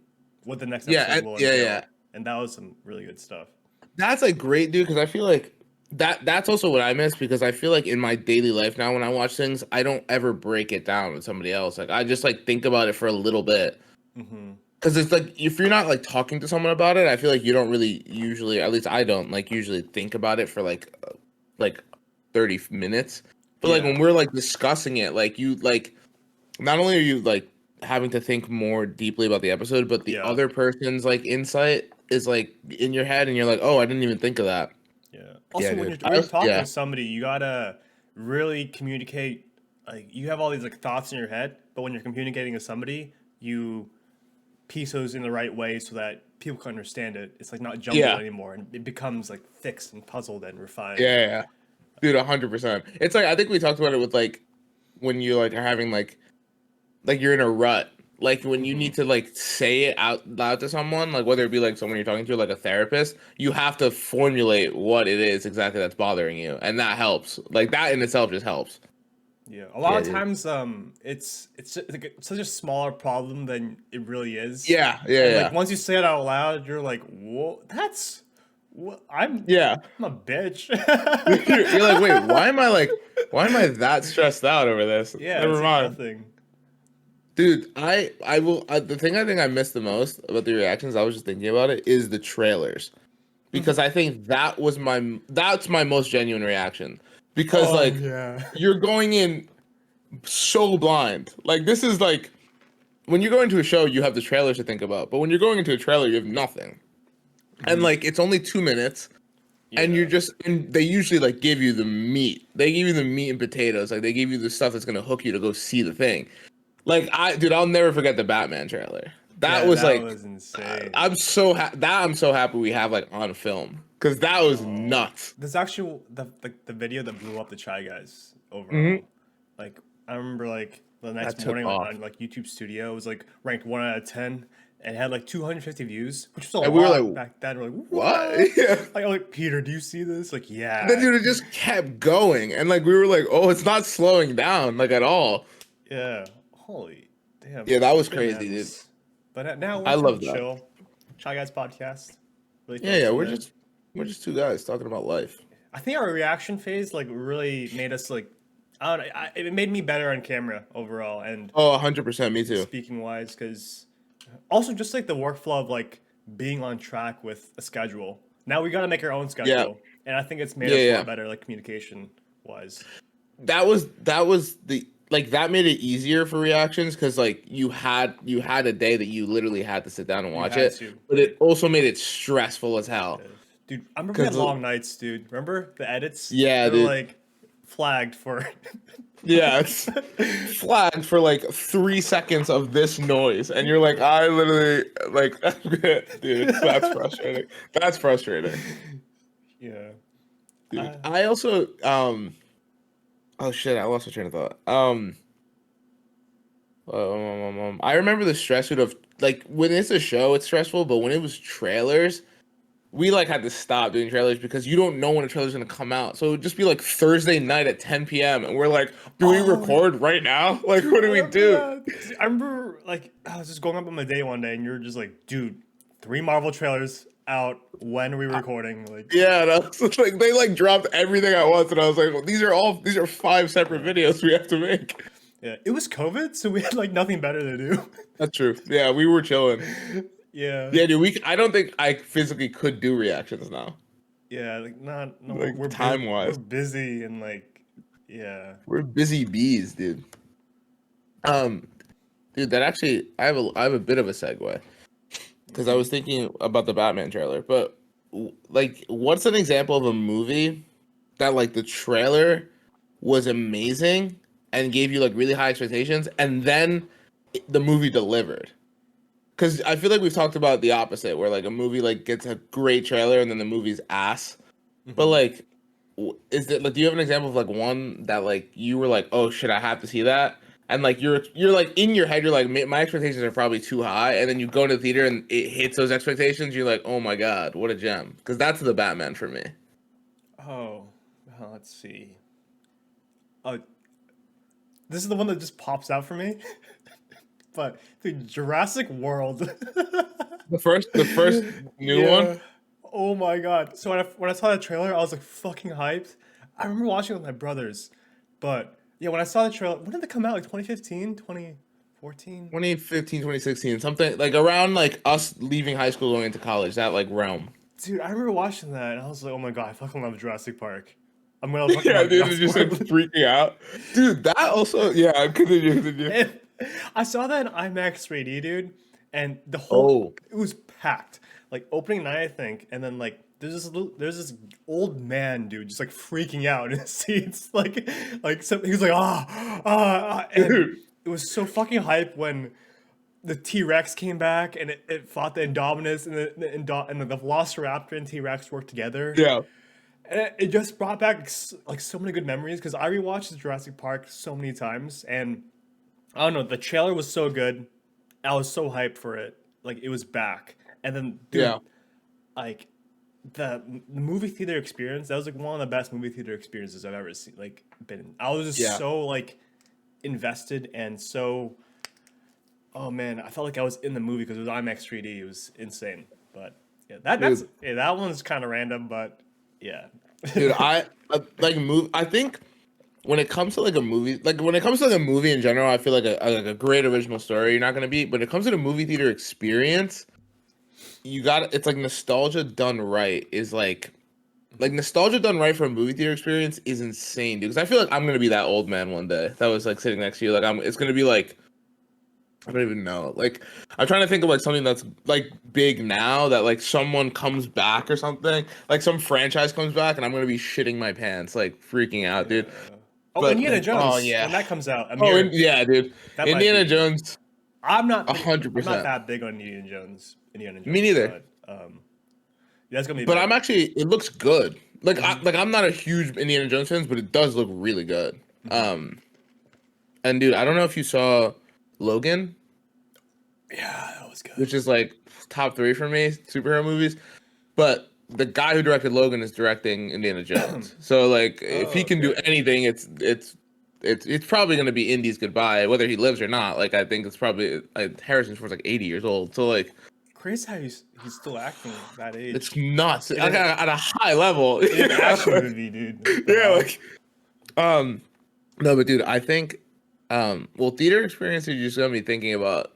Speaker 1: what the next
Speaker 2: Yeah.
Speaker 1: episode will
Speaker 2: Yeah.
Speaker 1: entail,
Speaker 2: Yeah.
Speaker 1: and that was some really good stuff.
Speaker 2: That's like great, dude, because I feel like that's also what I miss because I feel like in my daily life now when I watch things, I don't ever break it down with somebody else. Like I just like think about it for a little bit.
Speaker 1: hmm
Speaker 2: Because it's like if you're not like talking to someone about it, I feel like you don't really usually, at least I don't like usually think about it for like 30 minutes. But like
Speaker 1: Yeah.
Speaker 2: when we're like discussing it, like you like not only are you like having to think more deeply about the episode, but the
Speaker 1: Yeah.
Speaker 2: other person's like insight is like in your head, and you're like, oh, I didn't even think of that.
Speaker 1: Yeah.
Speaker 2: Yeah,
Speaker 1: Also, when
Speaker 2: dude.
Speaker 1: you're talking
Speaker 2: Yeah,
Speaker 1: to somebody, you gotta really communicate. Like you have all these like thoughts in your head, but when you're communicating with somebody, you piece those in the right way so that people can understand it. It's like not jumbled
Speaker 2: yeah,
Speaker 1: anymore, and it becomes like fixed and puzzled and refined.
Speaker 2: yeah. Dude, 100%. It's like I think we talked about it with like when you like are having like you're in a rut. Like when you
Speaker 1: Hmm.
Speaker 2: need to like say it out loud to someone, like whether it be like someone you're talking to, like a therapist, you have to formulate what it is exactly that's bothering you, and that helps. Like that in itself just helps.
Speaker 1: Yeah, a lot
Speaker 2: Yeah,
Speaker 1: of
Speaker 2: dude.
Speaker 1: times, it's like such a smaller problem than it really is,
Speaker 2: Yeah, yeah,
Speaker 1: and like
Speaker 2: yeah,
Speaker 1: once you say it out loud, you're like, "Whoa, that's what
Speaker 2: yeah.
Speaker 1: I'm a bitch."
Speaker 2: You're like, wait, why am I that stressed out over this?
Speaker 1: Yeah, it's
Speaker 2: Never
Speaker 1: like
Speaker 2: mind,
Speaker 1: nothing.
Speaker 2: dude. The thing I think I missed the most about the reactions. I was just thinking about it is the trailers because I think that's my most genuine reaction because
Speaker 1: Oh
Speaker 2: like
Speaker 1: yeah.
Speaker 2: you're going in so blind. Like this is like when you go into a show, you have the trailers to think about, but when you're going into a trailer, you have nothing. And
Speaker 1: Mhm.
Speaker 2: like it's only 2 minutes, and
Speaker 1: Yeah.
Speaker 2: and they usually like give you the meat. They give you the meat and potatoes. Like they give you the stuff that's gonna hook you to go see the thing. Like dude, I'll never forget the Batman trailer. That
Speaker 1: Yeah,
Speaker 2: was
Speaker 1: that
Speaker 2: like,
Speaker 1: was insane.
Speaker 2: I'm so happy we have like on film because that was
Speaker 1: Oh,
Speaker 2: nuts.
Speaker 1: there's actually the video that blew up the Chai Guys
Speaker 2: Hmm.
Speaker 1: overall. Like I remember like the
Speaker 2: That
Speaker 1: next
Speaker 2: took
Speaker 1: morning
Speaker 2: off,
Speaker 1: on like YouTube Studio, it was like ranked 1 out of 10 and had like 250 views, which was a
Speaker 2: and we were
Speaker 1: lot
Speaker 2: like,
Speaker 1: back then. We're like,
Speaker 2: what?
Speaker 1: what?
Speaker 2: Yeah.
Speaker 1: Like I'm like, Peter, do you see this? Like,
Speaker 2: And then
Speaker 1: yeah,
Speaker 2: dude, it just kept going, and like we were like, oh, it's not slowing down like at all.
Speaker 1: yeah. Holy damn,
Speaker 2: Yeah, that was
Speaker 1: good
Speaker 2: crazy, dude.
Speaker 1: memes. But now
Speaker 2: I
Speaker 1: we're kind
Speaker 2: love
Speaker 1: of
Speaker 2: that.
Speaker 1: chill. Chai Guys podcast. Really
Speaker 2: Yeah, yeah,
Speaker 1: focused on it.
Speaker 2: we're just two guys talking about life.
Speaker 1: I think our reaction phase like really made us like I don't know. It made me better on camera overall and
Speaker 2: Oh, 100%, me too.
Speaker 1: speaking wise because also just like the workflow of like being on track with a schedule. Now we got to make our own
Speaker 2: Yeah,
Speaker 1: schedule, and I think it's made
Speaker 2: yeah,
Speaker 1: us a lot
Speaker 2: yeah.
Speaker 1: better like communication wise.
Speaker 2: That was the like that made it easier for reactions because like you had a day that you literally had to sit down and
Speaker 1: You
Speaker 2: watch
Speaker 1: had
Speaker 2: it,
Speaker 1: to
Speaker 2: but it
Speaker 1: like,
Speaker 2: also made it stressful as hell.
Speaker 1: dude. I remember we had
Speaker 2: Cause
Speaker 1: long nights, dude. Remember the edits?
Speaker 2: yeah,
Speaker 1: They were
Speaker 2: dude.
Speaker 1: like flagged for.
Speaker 2: Yeah, it's flagged for like 3 seconds of this noise, and you're like, I literally like, dude, that's frustrating. That's frustrating,
Speaker 1: Yeah.
Speaker 2: dude.
Speaker 1: Uh,
Speaker 2: I also oh shit, I lost my train of thought. I remember the stress of like when it's a show, it's stressful, but when it was trailers, we like had to stop doing trailers because you don't know when a trailer's gonna come out. So it would just be like Thursday night at 10 p.m. and we're like, do we
Speaker 1: oh,
Speaker 2: record right now? Like, what
Speaker 1: I
Speaker 2: do we
Speaker 1: remember
Speaker 2: do?
Speaker 1: that. I remember like I was just going up on my day one day, and you were just like, "Dude, 3 Marvel trailers out. When are we recording?" Like,
Speaker 2: Yeah, and I was like, they like dropped everything at once, and I was like, well, these are 5 separate
Speaker 1: yeah,
Speaker 2: videos we have to make.
Speaker 1: yeah. It was COVID, so we had like nothing better to do.
Speaker 2: That's true. Yeah, we were chilling.
Speaker 1: Yeah,
Speaker 2: Yeah, dude, I don't think I physically could do reactions now,
Speaker 1: yeah. Like, not no.
Speaker 2: like
Speaker 1: We're
Speaker 2: time
Speaker 1: we're
Speaker 2: wise.
Speaker 1: busy and like, yeah.
Speaker 2: We're busy bees, dude. Um, dude, that actually, I have a bit of a segue because I
Speaker 1: Mhm.
Speaker 2: was thinking about the Batman trailer, but like, what's an example of a movie that like the trailer was amazing and gave you like really high expectations, and then the movie delivered? Because I feel like we've talked about the opposite, where like a movie like gets a great trailer and then the movie's ass. But
Speaker 1: Mhm.
Speaker 2: like, is it like? Do you have an example of like one that like you were like, oh shit, I have to see that, and like you're like in your head, you're like, my expectations are probably too high, and then you go into the theater and it hits those expectations. You're like, oh my god, what a gem! Because that's the Batman for me.
Speaker 1: Oh, let's see. Oh, this is the one that just pops out for me. But the Jurassic World.
Speaker 2: The first new one.
Speaker 1: Yeah. Oh my god. So when I saw that trailer, I was like fucking hyped. I remember watching it with my brothers. But yeah, when I saw the trailer, when did it come out? Like 2015, 2014?
Speaker 2: 2015, 2016, something like around like us leaving high school going into college, that like realm.
Speaker 1: Dude, I remember watching that and I was like, oh my god, I fucking love Jurassic Park. I'm gonna fucking
Speaker 2: Yeah,
Speaker 1: love
Speaker 2: dude, it's
Speaker 1: Jurassic
Speaker 2: just like
Speaker 1: World.
Speaker 2: freaking out. Dude, that also, yeah, continue, continue.
Speaker 1: I saw that in IMAX 3D, dude, and the whole
Speaker 2: Oh,
Speaker 1: it was packed. Like opening night, I think, and then like there's this old man, dude, just like freaking out in his seats, like some, he was like and
Speaker 2: dude.
Speaker 1: it was so fucking hype when the T Rex came back and it fought the Indominus and the Velociraptor and T Rex worked together.
Speaker 2: Yeah,
Speaker 1: And it just brought back like so many good memories because I rewatched Jurassic Park so many times and I don't know, the trailer was so good. I was so hyped for it. Like it was back. And then dude,
Speaker 2: yeah,
Speaker 1: like the movie theater experience, that was like one of the best movie theater experiences I've ever seen like been in. I was just
Speaker 2: yeah,
Speaker 1: so like invested and so oh man, I felt like I was in the movie because it was IMAX 3D. It was insane. But yeah, that's
Speaker 2: dude.
Speaker 1: yeah, that one's kind of random, but yeah.
Speaker 2: Dude, like move. I think when it comes to like a movie, like when it comes to like a movie in general, I feel like a great original story you're not gonna beat. When it comes to the movie theater experience, you got it's like nostalgia done right is like nostalgia done right for a movie theater experience is insane, dude. Because I feel like I'm gonna be that old man one day that was like sitting next to you. Like it's gonna be like I don't even know. Like I'm trying to think of like something that's like big now that like someone comes back or something. Like some franchise comes back and I'm gonna be shitting my pants, like freaking out, dude.
Speaker 1: Oh,
Speaker 2: But
Speaker 1: Indiana
Speaker 2: like, oh
Speaker 1: Jones
Speaker 2: yeah,
Speaker 1: when that comes out,
Speaker 2: oh
Speaker 1: Amir,
Speaker 2: yeah, dude.
Speaker 1: that might
Speaker 2: Indiana
Speaker 1: be.
Speaker 2: Jones, a hundred
Speaker 1: I'm not
Speaker 2: percent.
Speaker 1: that big on Indiana
Speaker 2: Me
Speaker 1: Jones,
Speaker 2: neither.
Speaker 1: but that's gonna be
Speaker 2: But I'm
Speaker 1: big.
Speaker 2: actually, it looks good.
Speaker 1: Hmm.
Speaker 2: Like I'm not a huge Indiana Jones fan, but it does look really good. Um, and dude, I don't know if you saw Logan,
Speaker 1: Yeah, that was good.
Speaker 2: which is like top three for me superhero movies. But the guy who directed Logan is directing Indiana Jones. So like, if he
Speaker 1: Oh,
Speaker 2: can do
Speaker 1: okay.
Speaker 2: anything, it's probably gonna be Indy's goodbye, whether he lives or not. Like I think it's probably like Harrison Ford's like 80 years old. So like,
Speaker 1: Crazy how he's still acting that
Speaker 2: it's
Speaker 1: age
Speaker 2: nuts.
Speaker 1: in an
Speaker 2: At a high level.
Speaker 1: in an action movie, dude. What the
Speaker 2: Yeah,
Speaker 1: hell?
Speaker 2: like um no, but dude, I think well, theater experience you just got me thinking about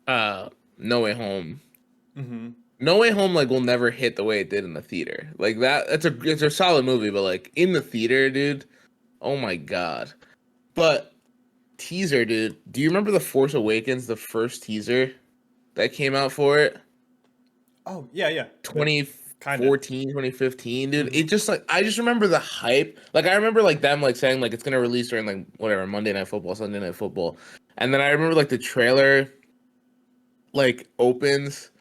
Speaker 2: No Way Home.
Speaker 1: Hmm.
Speaker 2: No Way Home like will never hit the way it did in the theater. Like that it's a solid movie, but like in the theater, dude, oh my god. But teaser, dude, do you remember The Force Awakens, the first teaser that came out for it?
Speaker 1: Oh yeah, yeah. The kinda.
Speaker 2: 2014, 2015, dude.
Speaker 1: Hmm.
Speaker 2: It just like I just remember the hype. Like I remember like them like saying like it's gonna release during like whatever Monday Night Football, Sunday Night Football, and then I remember like the trailer like opens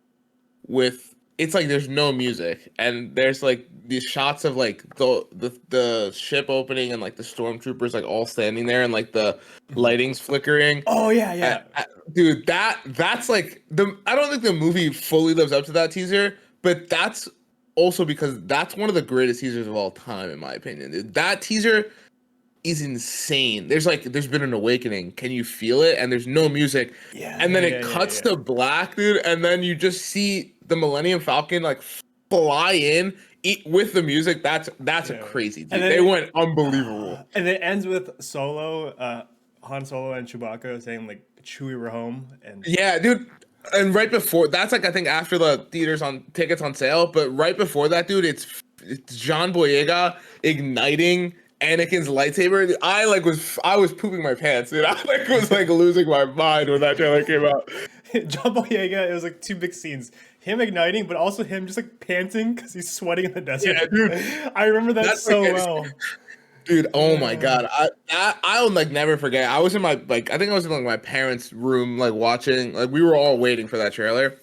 Speaker 2: with it's like there's no music and there's like these shots of like the ship opening and like the stormtroopers like all standing there and like the
Speaker 1: Hmm.
Speaker 2: lighting's flickering.
Speaker 1: Oh yeah,
Speaker 2: Uh,
Speaker 1: yeah.
Speaker 2: dude, that's like the I don't think the movie fully lives up to that teaser, but that's also because that's one of the greatest teasers of all time, in my opinion. Dude. That teaser is insane. There's been an awakening. Can you feel it? And there's no music,
Speaker 1: Yeah,
Speaker 2: and
Speaker 1: yeah,
Speaker 2: then
Speaker 1: yeah,
Speaker 2: it
Speaker 1: yeah,
Speaker 2: cuts
Speaker 1: yeah.
Speaker 2: to black, dude, and then you just see the Millennium Falcon like fly in. Eat with the music. That's a
Speaker 1: Yeah.
Speaker 2: crazy,
Speaker 1: And
Speaker 2: dude.
Speaker 1: then
Speaker 2: They went unbelievable.
Speaker 1: and it ends with Han Solo and Chewbacca saying like Chewie we're home and
Speaker 2: Yeah, dude. And right before that's like I think after the theaters on tickets on sale, but right before that, dude, it's John Boyega igniting Anakin's lightsaber. I was pooping my pants, dude. I like was like losing my mind when that trailer came out.
Speaker 1: John Boyega, it was like two big scenes. Him igniting, but also him just like panting because he's sweating in the
Speaker 2: Yeah,
Speaker 1: desert.
Speaker 2: dude.
Speaker 1: I remember that
Speaker 2: That's like
Speaker 1: so well.
Speaker 2: dude, oh my
Speaker 1: Uh,
Speaker 2: god. I'll like never forget. I was in my like I think I was in like my parents' room like watching like we were all waiting for that trailer.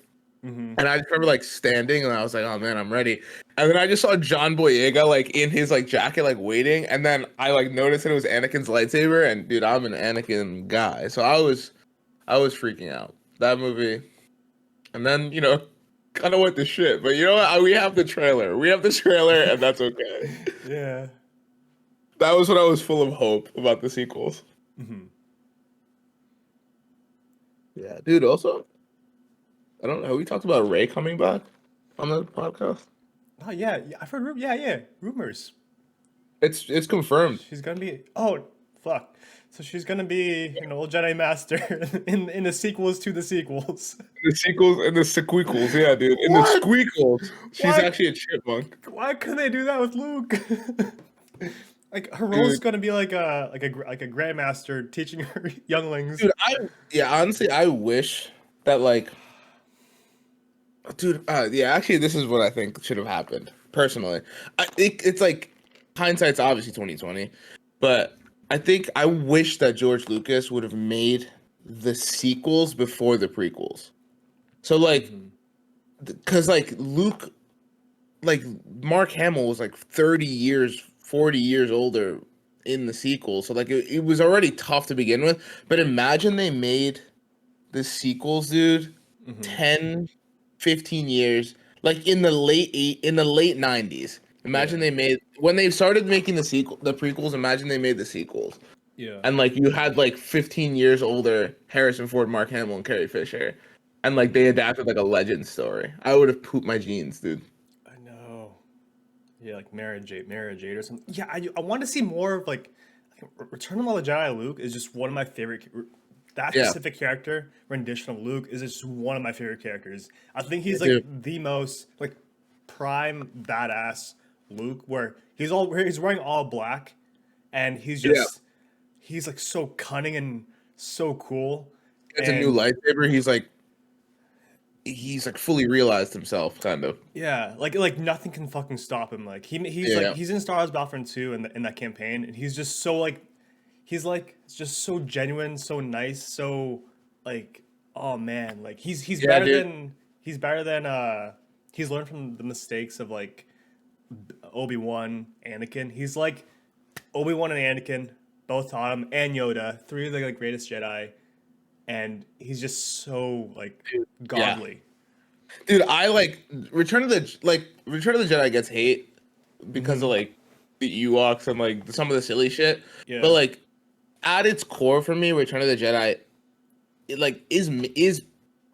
Speaker 1: mhm.
Speaker 2: And I just remember like standing and I was like, oh man, I'm ready. And then I just saw John Boyega like in his like jacket, like waiting. And then I like noticed that it was Anakin's lightsaber. And dude, I'm an Anakin guy. So I was freaking out. That movie. And then, kind of went to shit. But you know what? We have the trailer. We have the trailer and that's okay.
Speaker 1: Yeah.
Speaker 2: That was when I was full of hope about the sequels.
Speaker 1: Mhm.
Speaker 2: Yeah, dude, also, I don't know. We talked about Ray coming back on the podcast.
Speaker 1: Oh yeah, yeah, I've heard yeah, yeah, rumors.
Speaker 2: It's confirmed.
Speaker 1: She's gonna be oh fuck. So she's gonna be an old Jedi Master in the sequels to the sequels.
Speaker 2: The sequels and the sequels, yeah, dude. In the
Speaker 1: What?
Speaker 2: squeakles, she's
Speaker 1: Why?
Speaker 2: actually a chipmunk.
Speaker 1: Why couldn't they do that with Luke? Like her role's
Speaker 2: Dude,
Speaker 1: gonna be like a grandmaster teaching her younglings.
Speaker 2: dude, honestly, I wish that like, dude, yeah, actually, this is what I think should have happened. Personally, it's like hindsight's obviously 2020, but I wish that George Lucas would have made the sequels before the prequels. So like,
Speaker 1: Hmm.
Speaker 2: because like Luke, like Mark Hamill was like 30 years, 40 years older in the sequel. So like it was already tough to begin with. But imagine they made the sequels, dude,
Speaker 1: Hmm.
Speaker 2: 10, 15 years, like in the late 90s. Imagine
Speaker 1: Yeah.
Speaker 2: they made when they started making the prequels, imagine they made the sequels.
Speaker 1: Yeah.
Speaker 2: And like you had like 15 years older Harrison Ford, Mark Hamill, and Carrie Fisher. And like they
Speaker 1: Hmm.
Speaker 2: adapted like a legend story. I would have pooped my jeans, dude.
Speaker 1: I know. Yeah, like Mara Jade or something. Yeah, I want to see more of like Return of the Jedi. Luke is just one of my favorite. That
Speaker 2: Yeah,
Speaker 1: specific character rendition of Luke is just one of my favorite characters. I think
Speaker 2: me
Speaker 1: he's like
Speaker 2: too.
Speaker 1: the most like prime badass Luke, where he's wearing all black, and
Speaker 2: Yeah.
Speaker 1: he's like so cunning and so cool,
Speaker 2: Gets a new
Speaker 1: and
Speaker 2: lightsaber. He's like fully realized himself, kind of.
Speaker 1: yeah, like nothing can fucking stop him. Like he's like
Speaker 2: Yeah,
Speaker 1: he's in Star Wars Battlefront 2 in that campaign, and he's just so like it's just so genuine, so nice, so like oh man, like
Speaker 2: yeah, dude.
Speaker 1: he's better than he's learned from the mistakes of like Obi-Wan, Anakin. He's like Obi-Wan and Anakin both taught him, and Yoda, three of the like, greatest Jedi, and he's just so like
Speaker 2: Yeah,
Speaker 1: godly.
Speaker 2: dude. I like Return of the Jedi gets hate because of
Speaker 1: Hmm.
Speaker 2: like the Ewoks and like some of the silly shit. But
Speaker 1: Yeah.
Speaker 2: like at its core, for me, Return of the Jedi, it like is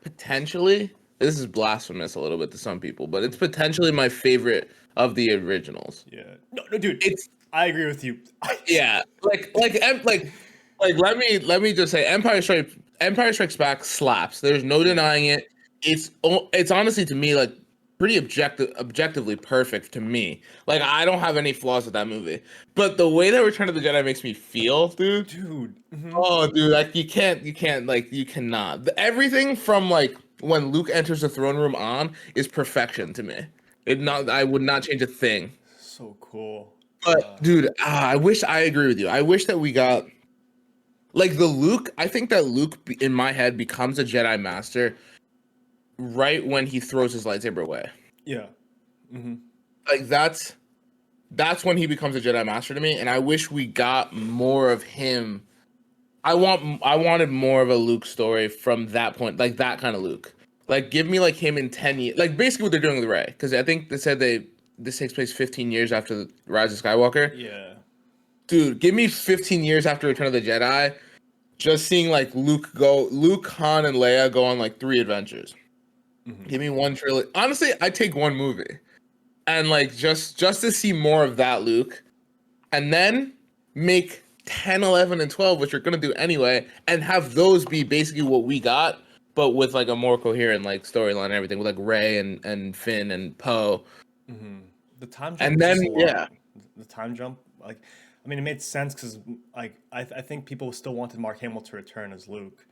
Speaker 2: potentially, this is blasphemous a little bit to some people, but it's potentially my favorite of the originals.
Speaker 1: Yeah. No, no, dude.
Speaker 2: It's
Speaker 1: I agree with you.
Speaker 2: Yeah, like let me just say, Empire Strikes Back slaps. There's no
Speaker 1: Yeah.
Speaker 2: denying it. It's honestly to me like pretty objectively perfect to me. Like I don't have any flaws with that movie, but the way that Return of the Jedi makes me feel, dude.
Speaker 1: Dude. Hmm.
Speaker 2: Oh, dude, like you cannot. Everything from like when Luke enters the throne room on is perfection to me. I would not change a thing.
Speaker 1: So cool.
Speaker 2: But dude, I wish I agree with you. I wish that we got like the Luke. I think that in my head becomes a Jedi Master right when he throws his lightsaber away.
Speaker 1: Yeah. Hmm.
Speaker 2: Like that's when he becomes a Jedi Master to me. And I wish we got more of him. I wanted more of a Luke story from that point, like that kind of Luke. Like give me like him in 10 years, like basically what they're doing with Rey, because I think they said this takes place 15 years after the Rise of Skywalker.
Speaker 1: Yeah.
Speaker 2: Dude, give me 15 years after Return of the Jedi, just seeing like Luke, Han, and Leia go on like 3 adventures.
Speaker 1: Hmm.
Speaker 2: Give me one trilogy. Honestly, I take one movie and like just to see more of that Luke, and then make 10, 11, and 12, which we're gonna do anyway, and have those be basically what we got, but with like a more coherent like storyline and everything, with like Rey and Finn and Poe,
Speaker 1: Hmm. The time jump
Speaker 2: and
Speaker 1: was
Speaker 2: then
Speaker 1: just a lot.
Speaker 2: yeah,
Speaker 1: The time jump, like, I mean, it made sense because, like, I think people still wanted Mark Hamill to return as Luke,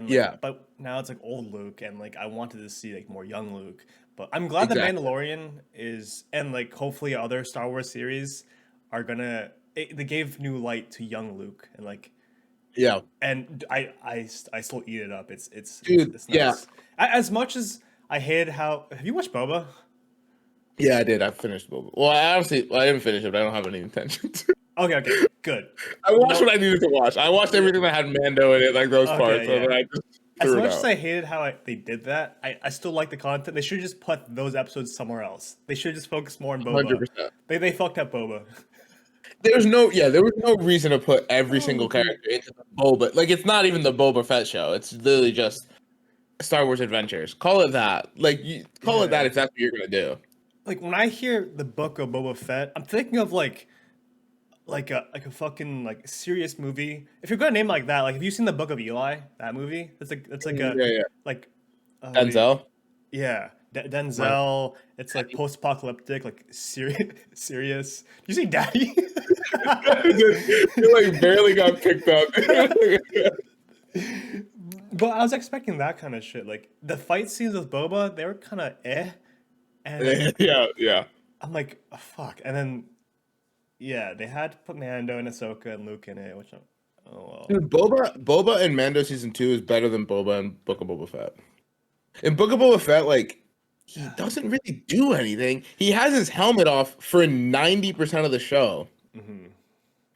Speaker 2: yeah,
Speaker 1: but now it's like old Luke, and like I wanted to see like more young Luke. But I'm glad the
Speaker 2: exactly,
Speaker 1: Mandalorian is, and like hopefully other Star Wars series are they gave new light to young Luke, and like,
Speaker 2: yeah,
Speaker 1: and I still eat it up.
Speaker 2: dude,
Speaker 1: It's
Speaker 2: yeah,
Speaker 1: nice. As much as I hated how, have you watched Boba?
Speaker 2: yeah, I did. I finished Boba. Well, I didn't finish it, but I don't have any intention to.
Speaker 1: Okay, okay, good.
Speaker 2: I watched what
Speaker 1: No,
Speaker 2: I needed to watch. I watched
Speaker 1: yeah,
Speaker 2: everything that had Mando in it, like those parts,
Speaker 1: okay,
Speaker 2: and
Speaker 1: yeah.
Speaker 2: then I just
Speaker 1: As
Speaker 2: threw it
Speaker 1: much as
Speaker 2: out.
Speaker 1: I hated how they did that, I still like the content. They should just put those episodes somewhere else. They should just focus more on Boba.
Speaker 2: 100%.
Speaker 1: They fucked up Boba.
Speaker 2: There was no reason to put every
Speaker 1: Oh,
Speaker 2: single
Speaker 1: dude.
Speaker 2: character into the Boba. Like it's not even the Boba Fett show. It's literally just Star Wars Adventures. Call it that. Like you call it that
Speaker 1: Yeah.
Speaker 2: if that's what you're gonna do.
Speaker 1: Like when I hear the book of Boba Fett, I'm thinking of like a fucking like serious movie. If you're gonna name it like that, like have you seen the Book of Eli? That movie? It's like a
Speaker 2: Yeah, yeah.
Speaker 1: like what do you,
Speaker 2: Denzel.
Speaker 1: yeah,
Speaker 2: My
Speaker 1: Denzel. It's like post-apocalyptic, like serious. Serious. You say Daddy?
Speaker 2: It like barely got picked up.
Speaker 1: But I was expecting that kind of shit. Like the fight scenes with Boba, they were kind of and then
Speaker 2: Yeah, yeah.
Speaker 1: I'm like, oh, fuck. And then yeah, they had to put Mando and Ahsoka and Luke in it, which oh well.
Speaker 2: Dude, Boba in Mando season 2 is better than Boba in Book of Boba Fett. In Book of Boba Fett, like he doesn't really do anything. He has his helmet off for 90% of the show.
Speaker 1: Hmm.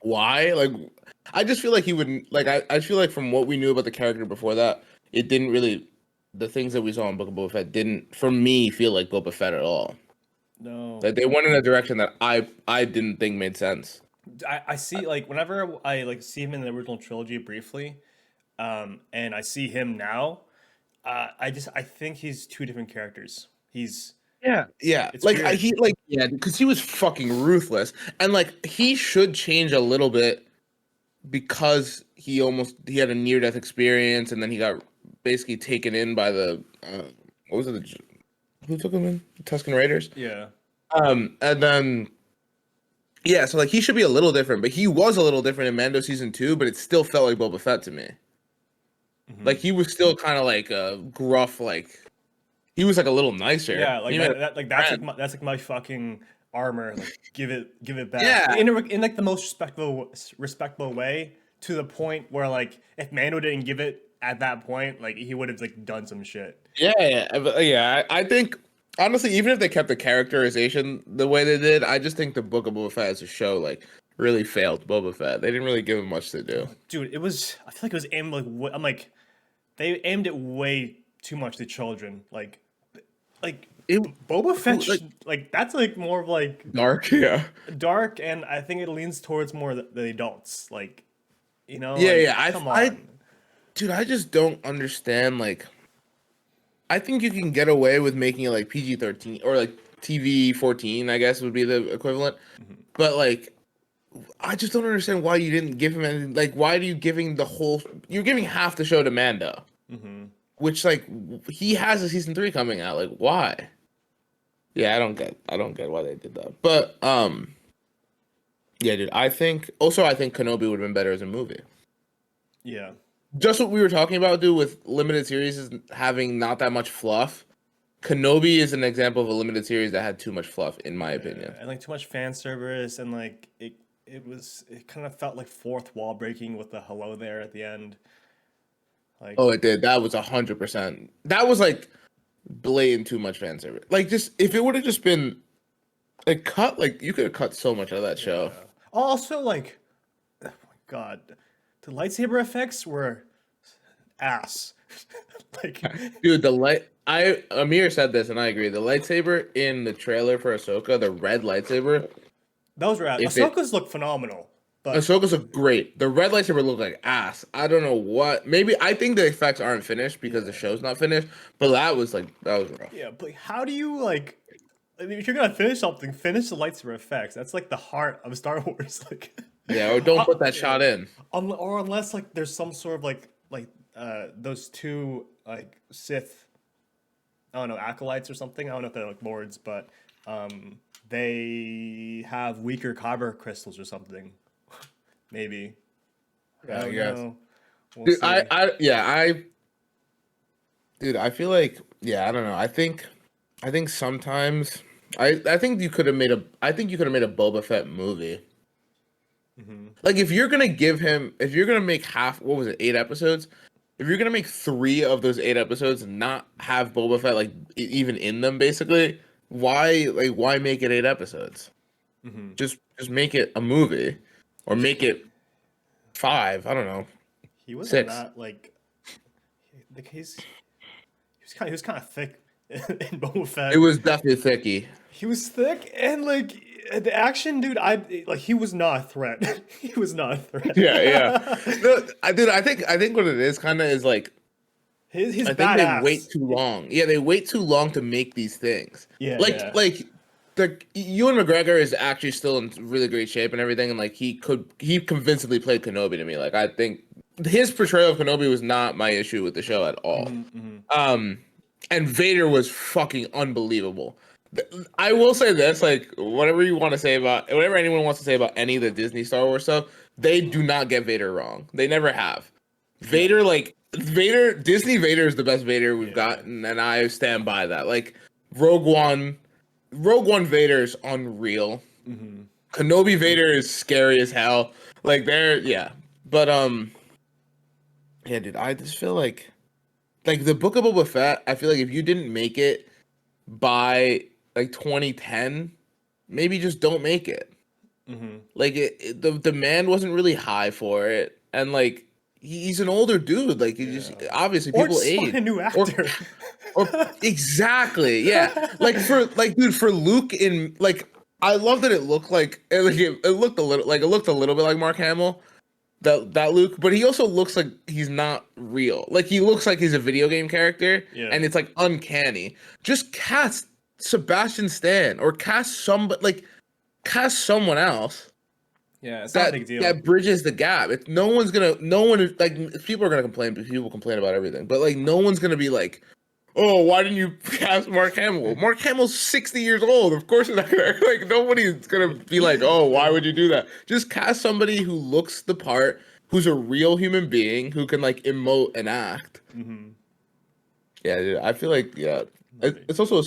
Speaker 2: Why? Like, I just feel like he wouldn't. Like, I feel like from what we knew about the character before that, it didn't really. The things that we saw in Book of Boba Fett didn't, for me, feel like Boba Fett at all.
Speaker 1: No.
Speaker 2: Like they went in a direction that I didn't think made sense.
Speaker 1: I see like whenever I like see him in the original trilogy briefly, and I see him now, I think he's two different characters. He's
Speaker 2: Yeah,
Speaker 1: it's
Speaker 2: like
Speaker 1: weird.
Speaker 2: yeah, because he was fucking ruthless, and like he should change a little bit because he had a near death experience, and then he got basically taken in by the what was it? Who took him in? The Tusken Raiders.
Speaker 1: Yeah.
Speaker 2: And then yeah, so like he should be a little different, but he was a little different in Mando season 2, but it still felt like Boba Fett to me.
Speaker 1: Hmm.
Speaker 2: Like he was still kind of like a gruff, like he was like a little nicer.
Speaker 1: Yeah, like
Speaker 2: He made
Speaker 1: like
Speaker 2: friend.
Speaker 1: that's like my fucking armor. Like give it back
Speaker 2: Yeah,
Speaker 1: in like the most respectful way, to the point where like if Mando didn't give it at that point, like he would have like done some shit.
Speaker 2: yeah. I think honestly, even if they kept the characterization the way they did, I just think the Book of Boba Fett as a show like really failed Boba Fett. They didn't really give him much to do.
Speaker 1: Dude, it was I feel like it was aimed like I'm like they aimed it way too much to children. Like
Speaker 2: It
Speaker 1: Boba Fett
Speaker 2: like
Speaker 1: like that's like more of like
Speaker 2: dark, yeah.
Speaker 1: dark, and I think it leans towards more the adults. Like
Speaker 2: Yeah,
Speaker 1: like
Speaker 2: yeah.
Speaker 1: come
Speaker 2: I
Speaker 1: on.
Speaker 2: dude, I just don't understand. Like, I think you can get away with making it like PG-13 or like TV-14, I guess would be the equivalent.
Speaker 1: Mhm.
Speaker 2: But like, I just don't understand why you didn't give him any. Like, why are you giving the whole? You're giving half the show to Mando,
Speaker 1: Mhm.
Speaker 2: which like he has a season 3 coming out. Like, why? Yeah, I don't get why they did that. But yeah, dude. I think Kenobi would have been better as a movie.
Speaker 1: Yeah.
Speaker 2: Just what we were talking about, dude, with limited series is having not that much fluff. Kenobi is an example of a limited series that had too much fluff, in my opinion.
Speaker 1: And like too much fan service, and like it kind of felt like fourth wall breaking with the hello there at the end. Like
Speaker 2: Oh, it did. That was 100%. That was like blatant too much fan service. Like, just if it would have just been like cut, like you could have cut so much out of that show.
Speaker 1: also like oh my god, the lightsaber effects were ass. Like
Speaker 2: Dude, the light. Amir said this, and I agree. The lightsaber in the trailer for Ahsoka, the red lightsaber,
Speaker 1: those were ass.
Speaker 2: if it
Speaker 1: Ahsoka's look phenomenal, but
Speaker 2: Ahsoka's look great. The red lightsaber looked like ass. I don't know what. Maybe I think the effects aren't finished because the show's not finished. But that was rough.
Speaker 1: yeah, but how do you like? I mean, if you're gonna finish something, finish the lightsaber effects. That's like the heart of Star Wars. Like,
Speaker 2: Yeah, or don't put that shot in.
Speaker 1: or unless like there's some sort of like those two like Sith, I don't know, acolytes or something. I don't know if they're like lords, but they have weaker kyber crystals or something. Maybe. I
Speaker 2: Yeah, I
Speaker 1: don't
Speaker 2: guess.
Speaker 1: know. We'll
Speaker 2: Dude,
Speaker 1: see.
Speaker 2: dude, I feel like, yeah, I don't know. I think sometimes, I think you could have made I think you could have made a Boba Fett movie.
Speaker 1: Hmm.
Speaker 2: Like, if you're gonna make what was it, 8 episodes? If you're gonna make 3 of those 8 episodes and not have Boba Fett like even in them, basically, why make it 8 episodes?
Speaker 1: Hmm.
Speaker 2: Just make it a movie, or make it 5. I don't know,
Speaker 1: He wasn't
Speaker 2: 6.
Speaker 1: that like he was kind of thick in Boba
Speaker 2: It
Speaker 1: Fett.
Speaker 2: was definitely thicky.
Speaker 1: He was thick, and like the action, dude. I like he was not a threat. He was not a threat.
Speaker 2: Yeah, yeah. No, I think what it is kind of is like
Speaker 1: His
Speaker 2: I think they
Speaker 1: badass.
Speaker 2: wait too long. Yeah, they wait too long to make these things.
Speaker 1: Yeah,
Speaker 2: Like
Speaker 1: yeah.
Speaker 2: like the Ewan McGregor is actually still in really great shape and everything, and like he convincingly played Kenobi to me. Like I think his portrayal of Kenobi was not my issue with the show at all.
Speaker 1: Hmm. Hmm.
Speaker 2: And Vader was fucking unbelievable. I will say this, like whatever you want to say about whatever anyone wants to say about any of the Disney Star Wars stuff, they do not get Vader wrong. They never have. Vader, like Vader, Disney Vader is the best Vader we've gotten, and I stand by that. Like Rogue One Vader is unreal. Kenobi Vader is scary as hell. Like but yeah, dude, I just feel like the Book of Boba Fett. I feel like if you didn't make it by like 2010, maybe just don't make it. Like the demand wasn't really high for it, and like he's an older dude. Like he just obviously people age.
Speaker 1: Find a new actor.
Speaker 2: Or exactly, yeah. Like dude, for Luke in like, I love that it looked like it looked a little bit like Mark Hamill. That Luke, but he also looks like he's not real. Like he looks like he's a video game character, and it's like uncanny. Just cast Sebastian Stan or cast someone else.
Speaker 1: Yeah, it's not a big deal.
Speaker 2: That bridges the gap. It's no one like people are gonna complain, but people complain about everything. But like no one's gonna be like, oh, why didn't you cast Mark Hamill? Mark Hamill's 60 years old. Of course it's not gonna like nobody's gonna be like, oh, why would you do that? Just cast somebody who looks the part, who's a real human being, who can like emote and act. Yeah, dude, I feel like it's also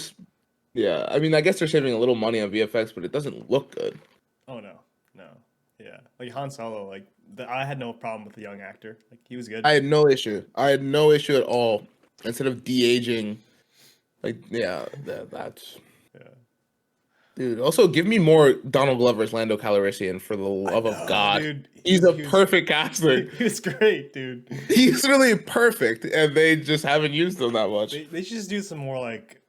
Speaker 2: I mean, I guess they're saving a little money on VFX, but it doesn't look good.
Speaker 1: Oh no. Yeah, like Han Solo, like I had no problem with the young actor. Like he was good.
Speaker 2: I had no issue at all. Instead of de-aging, like that's dude. Also, give me more Donald Glover's Lando Calrissian, for the love of God.
Speaker 1: Dude,
Speaker 2: he's a perfect casting.
Speaker 1: He was great, dude.
Speaker 2: He's really perfect, and they just haven't used him that much.
Speaker 1: They should just do some more like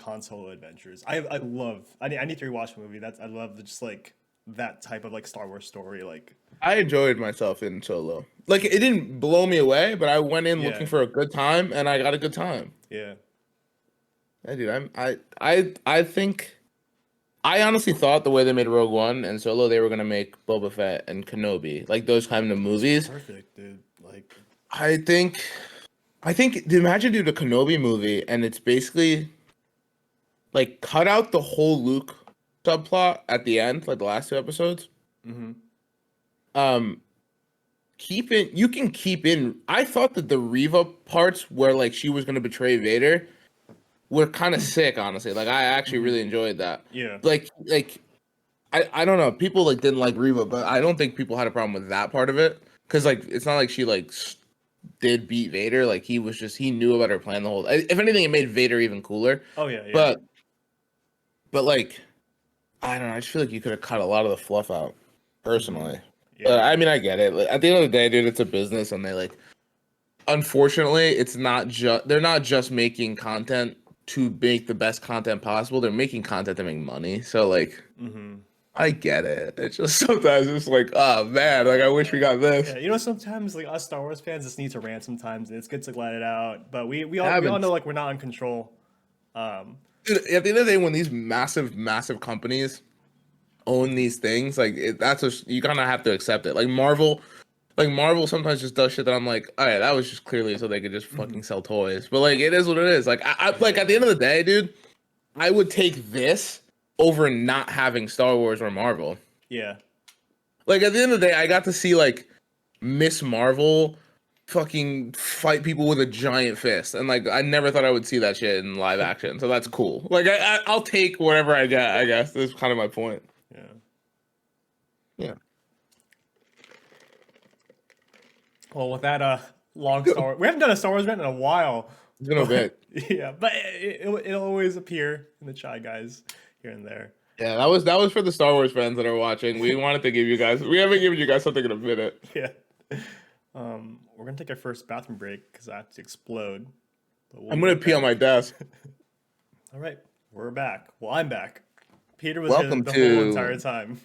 Speaker 1: Han Solo adventures. I need to rewatch the movie. I love just like that type of like Star Wars story. Like
Speaker 2: I enjoyed myself in Solo. Like it didn't blow me away, but I went in looking for a good time, and I got a good time. Yeah, dude. I think I honestly thought the way they made Rogue One and Solo, they were gonna make Boba Fett and Kenobi, like those kind of movies.
Speaker 1: Perfect, dude. Like
Speaker 2: I think imagine dude a Kenobi movie, and it's basically like cut out the whole Luke subplot at the end, like the last 2 episodes. You can keep in. I thought that the Reva parts where like she was gonna betray Vader were kind of sick, honestly. Like I actually really enjoyed that. Yeah. Like I don't know. People like didn't like Reva, but I don't think people had a problem with that part of it, because like it's not like she like did beat Vader. Like he knew about her plan the whole. If anything, it made Vader even cooler. Oh yeah. But like, I don't know. I just feel like you could have cut a lot of the fluff out, personally. Yeah. I mean, I get it. Like, at the end of the day, dude, it's a business, and they like. Unfortunately, it's not just. They're not just making content to make the best content possible. They're making content to make money. So like, I get it. It's just sometimes it's like, oh man, like I wish we got this.
Speaker 1: Yeah, you know, sometimes like us Star Wars fans just need to rant sometimes, and it's good to let it out. But we all know like we're not in control.
Speaker 2: Dude, at the end of the day, when these massive companies own these things, like you kind of have to accept it. Like Marvel sometimes just does shit that I'm like, all right, that was just clearly so they could just fucking sell toys. But like, it is what it is. Like, I like at the end of the day, dude, I would take this over not having Star Wars or Marvel. Yeah. Like at the end of the day, I got to see like Miss Marvel fucking fight people with a giant fist, and like I never thought I would see that shit in live action. So that's cool. Like I'll take whatever I get. I guess that's kind of my point. Yeah. Yeah.
Speaker 1: Well, with that long Star Wars, we haven't done a Star Wars event in a while.
Speaker 2: It's been a bit.
Speaker 1: Yeah, but it'll always appear in the Chai Guys here and there.
Speaker 2: Yeah, that was for the Star Wars fans that are watching. We wanted to give you guys. We haven't given you guys something in a minute.
Speaker 1: Yeah. We're gonna take our first bathroom break because I have to explode.
Speaker 2: I'm gonna pee on my desk.
Speaker 1: All right, we're back. Well, I'm back. Peter was here the whole entire time.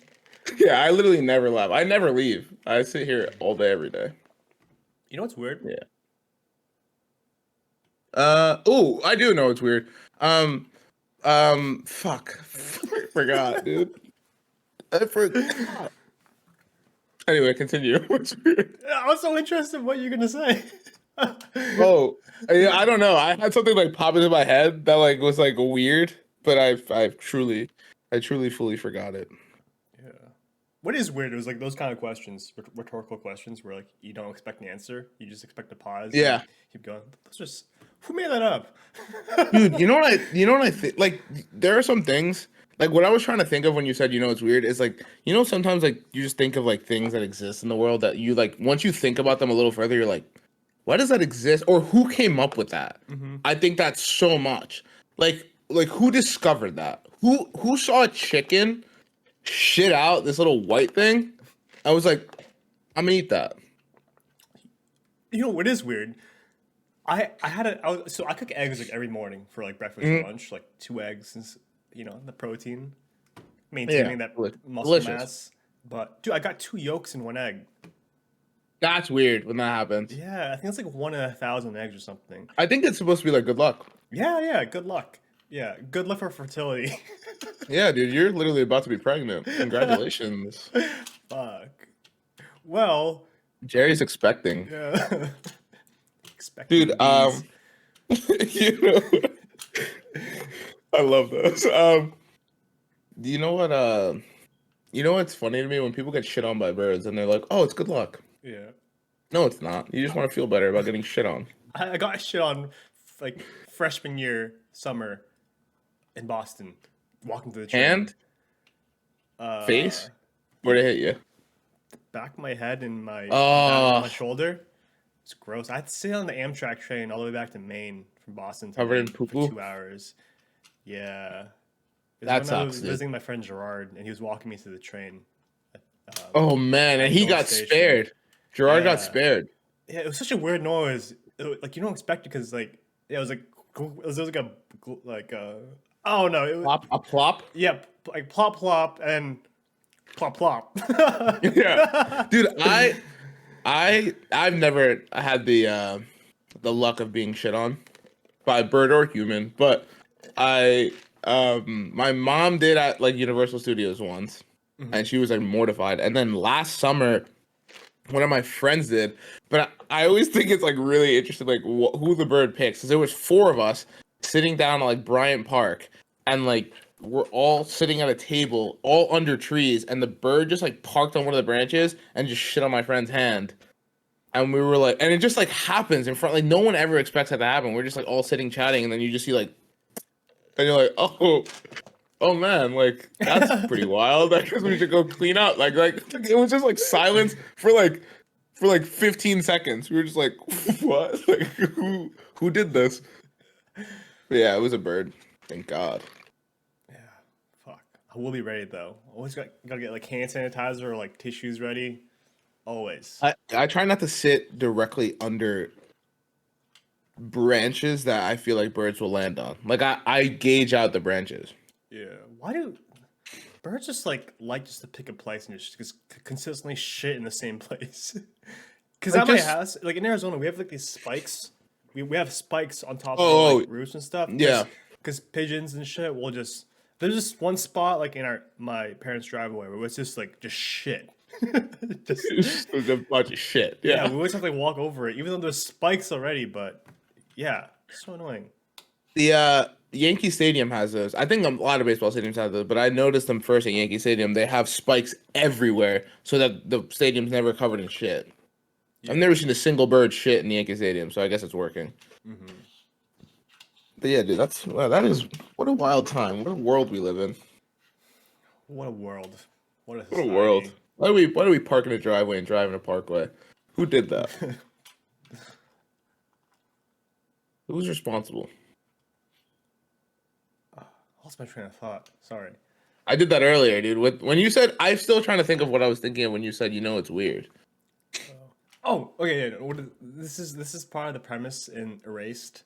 Speaker 2: Yeah, I literally never left. I never leave. I sit here all day, every day.
Speaker 1: You know what's weird?
Speaker 2: Yeah. Oh, I do know it's weird. Fuck. I forgot, dude. I forgot. Anyway, continue. What's weird?
Speaker 1: I was so interested in what you're gonna say.
Speaker 2: Oh, I don't know. I had something like pop into my head that like was like weird, but I truly fully forgot it.
Speaker 1: Yeah. What is weird is like those kind of questions, rhetorical questions, where like you don't expect an answer, you just expect a pause and
Speaker 2: Yeah.
Speaker 1: keep going. That's just who made that up?
Speaker 2: Dude, you know what I think? Like, there are some things. Like, what I was trying to think of when you said, it's weird, is like, sometimes like you just think of like things that exist in the world that you like. Once you think about them a little further, you're like, why does that exist? Or who came up with that?
Speaker 1: Mm-hmm.
Speaker 2: I think that's so much. Like who discovered that? Who saw a chicken shit out this little white thing? I was like, I'm gonna eat that.
Speaker 1: You know what is weird? So I cook eggs like every morning for like breakfast or
Speaker 2: Mhm.
Speaker 1: lunch, like 2 eggs, and the protein,
Speaker 2: Yeah,
Speaker 1: maintaining that muscle
Speaker 2: delicious.
Speaker 1: mass. But dude, I got 2 yolks in one egg.
Speaker 2: That's weird when that happens.
Speaker 1: Yeah, I think it's like 1 in 1,000 eggs or something.
Speaker 2: I think it's supposed to be like good luck.
Speaker 1: Yeah, yeah. Good luck. Yeah, good luck for fertility.
Speaker 2: Yeah, dude, you're literally about to be pregnant. Congratulations.
Speaker 1: Fuck. Well,
Speaker 2: Jerry's expecting.
Speaker 1: yeah.
Speaker 2: Dude,
Speaker 1: Expecting bees.
Speaker 2: you know, I love those. Do you know what's funny to me when people get shit on by birds and they're like, "Oh, it's good luck."
Speaker 1: Yeah.
Speaker 2: No, it's not. You just want to feel better about getting shit on.
Speaker 1: I got shit on like freshman year summer in Boston, walking to the train.
Speaker 2: Hand,
Speaker 1: Uh,
Speaker 2: face, where'd it hit you?
Speaker 1: Back of my head and my down on
Speaker 2: Oh,
Speaker 1: my shoulder. It's gross. I had to sit on the Amtrak train all the way back to Maine from Boston to
Speaker 2: covered in
Speaker 1: Maine
Speaker 2: poo
Speaker 1: for
Speaker 2: poo.
Speaker 1: 2 hours. Yeah. It was
Speaker 2: That
Speaker 1: when I was
Speaker 2: sucks, dude.
Speaker 1: visiting my friend Gerard, and he was walking me to the train
Speaker 2: Oh man, and
Speaker 1: at
Speaker 2: he
Speaker 1: York
Speaker 2: got
Speaker 1: Station.
Speaker 2: spared. Gerard got
Speaker 1: Yeah.
Speaker 2: spared.
Speaker 1: Yeah, it was such a weird noise. Like you don't expect it because like yeah, it was like it was like a like oh no, it was
Speaker 2: Plop, a plop.
Speaker 1: yeah, like plop plop and plop plop.
Speaker 2: Yeah, dude, I've never had the luck of being shit on by bird or human, but I my mom did at like Universal Studios once,
Speaker 1: Mhm.
Speaker 2: and she was like mortified. And then last summer, one of my friends did, but I always think it's like really interesting, like who the bird picks. Because there was 4 of us sitting down at like Bryant Park, and like we're all sitting at a table, all under trees, and the bird just like parked on one of the branches and just shit on my friend's hand. And we were like, and it just like happens in front, like no one ever expects that to happen. We're just like all sitting chatting, and then you just see like, and you're like, oh man, like that's pretty wild. I guess we should go clean up. Like it was just like silence for like 15 seconds. We were just like, what? Like who did this? But yeah, it was a bird. Thank God.
Speaker 1: Yeah, fuck. I will be ready though. Always gotta get like hand sanitizer or like tissues ready. Always.
Speaker 2: I try not to sit directly under branches that I feel like birds will land on. Like I gauge out the branches.
Speaker 1: Yeah. Why do birds just like just to pick a place and just consistently shit in the same place? Because
Speaker 2: Like
Speaker 1: at my
Speaker 2: just
Speaker 1: house, like in Arizona, we have like these spikes. We have spikes on top of our like
Speaker 2: oh
Speaker 1: roofs and stuff.
Speaker 2: yeah.
Speaker 1: Because pigeons and shit will just there's just one spot like in my parents' driveway where it's just like just shit. Just
Speaker 2: It was a bunch of shit.
Speaker 1: yeah, we
Speaker 2: Yeah.
Speaker 1: always have to like, walk over it, even though there's spikes already. But yeah, so annoying.
Speaker 2: The Yankee Stadium has those. I think a lot of baseball stadiums have those, but I noticed them first at Yankee Stadium. They have spikes everywhere so that the stadium's never covered in shit. I've
Speaker 1: Yeah.
Speaker 2: never seen a single bird shit in the Yankee Stadium, so I guess it's working.
Speaker 1: Hmm.
Speaker 2: But yeah, dude, that is what a wild time. What a world we live in.
Speaker 1: What a world. What a
Speaker 2: What a world.
Speaker 1: society.
Speaker 2: Why do we park in a driveway and drive in a parkway? Who did that? Who was responsible?
Speaker 1: Lost my train of thought. Sorry.
Speaker 2: I did that earlier, dude. When you said, I'm still trying to think of what I was thinking of when you said, it's weird.
Speaker 1: Oh, okay. Yeah, this is part of the premise in Erased,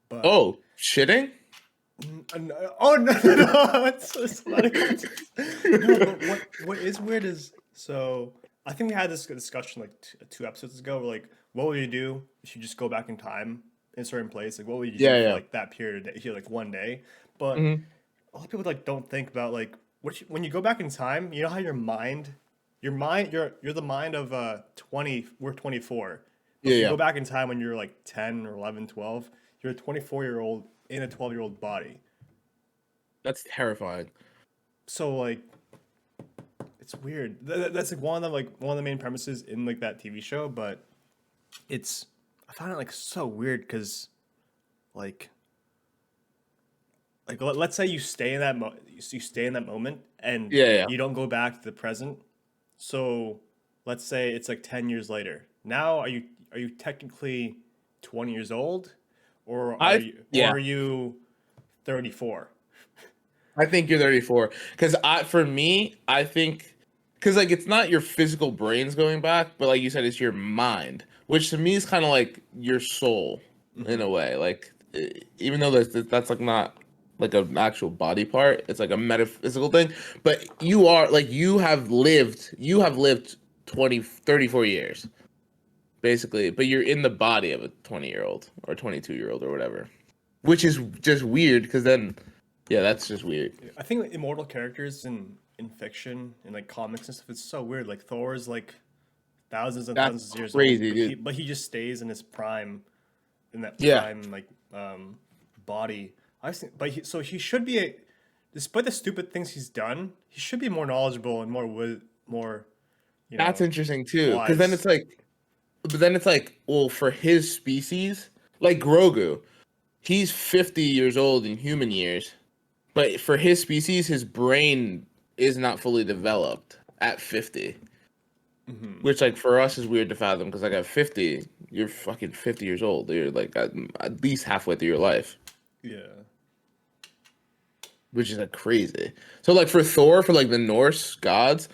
Speaker 1: but
Speaker 2: Oh, shitting?
Speaker 1: oh no, no, no, it's not a context. No, but what is weird is so I think we had this discussion like 2 episodes ago. Where, like, what would you do if you just go back in time in a certain place? Like, what would you
Speaker 2: Yeah,
Speaker 1: do for
Speaker 2: yeah.
Speaker 1: like that period of day, like one day? But
Speaker 2: Hmm.
Speaker 1: a lot of people like don't think about like when you go back in time. You know how you're the mind of 20. We're 24. But
Speaker 2: Yeah,
Speaker 1: if you
Speaker 2: yeah.
Speaker 1: go back in time when you're like 10 or 11, 12, you're a 24-year-old in a 12-year-old body.
Speaker 2: That's terrifying.
Speaker 1: So like, it's weird. That's like one of the main premises in like that TV show, but it's I found it like so weird because like let's say you stay in that you stay in that moment and
Speaker 2: Yeah, yeah.
Speaker 1: you don't go back to the present. So let's say it's like 10 years later. Now are you technically 20 years old or
Speaker 2: Yeah.
Speaker 1: are you 34?
Speaker 2: I think you're 34. Because for me, I think, because like it's not your physical brains going back, but like you said, it's your mind, which to me is kind of like your soul in
Speaker 1: Hmm.
Speaker 2: a way. Like even though that's like not like an actual body part, it's like a metaphysical thing. But you are like you have lived 34 years basically, but you're in the body of a 20-year-old or 22-year-old or whatever, which is just weird. Because then, yeah, that's just weird.
Speaker 1: I think like, immortal characters in fiction and like comics and stuff, it's so weird. Like Thor's like thousands and
Speaker 2: That's
Speaker 1: thousands of years old,
Speaker 2: crazy, dude.
Speaker 1: but he just stays in his prime, in that
Speaker 2: Yeah,
Speaker 1: prime like body. I think, but so he should be despite the stupid things he's done, he should be more knowledgeable and more you
Speaker 2: that's
Speaker 1: know
Speaker 2: interesting too. Because then
Speaker 1: wise.
Speaker 2: it's like, but then it's like, well, for his species, like Grogu, he's 50 years old in human years, but for his species, his brain is not fully developed at 50,
Speaker 1: Hmm.
Speaker 2: which like for us is weird to fathom. Because like at 50, you're fucking 50 years old. You're like at least halfway through your life,
Speaker 1: Yeah.
Speaker 2: which is like crazy. So like for Thor, for like the Norse gods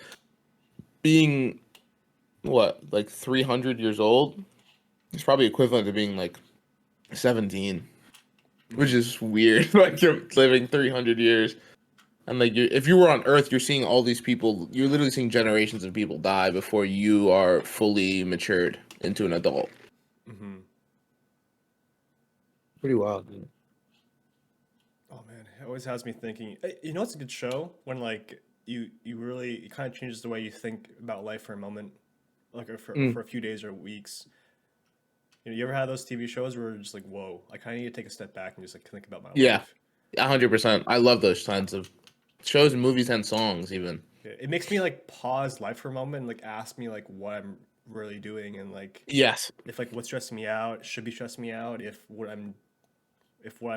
Speaker 2: being what, like 300 years old, it's probably equivalent to being like 17, which
Speaker 1: Hmm.
Speaker 2: is weird. Like you're living 300 years, and like if you were on Earth, you're seeing all these people. You're literally seeing generations of people die before you are fully matured into an adult.
Speaker 1: Hmm.
Speaker 2: Pretty wild, dude.
Speaker 1: Oh man, it always has me thinking. You know, it's a good show when like you really it kind of changes the way you think about life for a moment, like or
Speaker 2: Mm,
Speaker 1: for a few days or weeks. You know, you ever had those TV shows where you're just like, whoa, I kind of need to take a step back and just like think about my
Speaker 2: yeah,
Speaker 1: life.
Speaker 2: 100%. I love those kinds of shows, movies, and songs. Even
Speaker 1: Yeah, it makes me like pause life for a moment and like ask me like what I'm really doing and like
Speaker 2: yes,
Speaker 1: if like what's stressing me out should be stressing me out if what I'm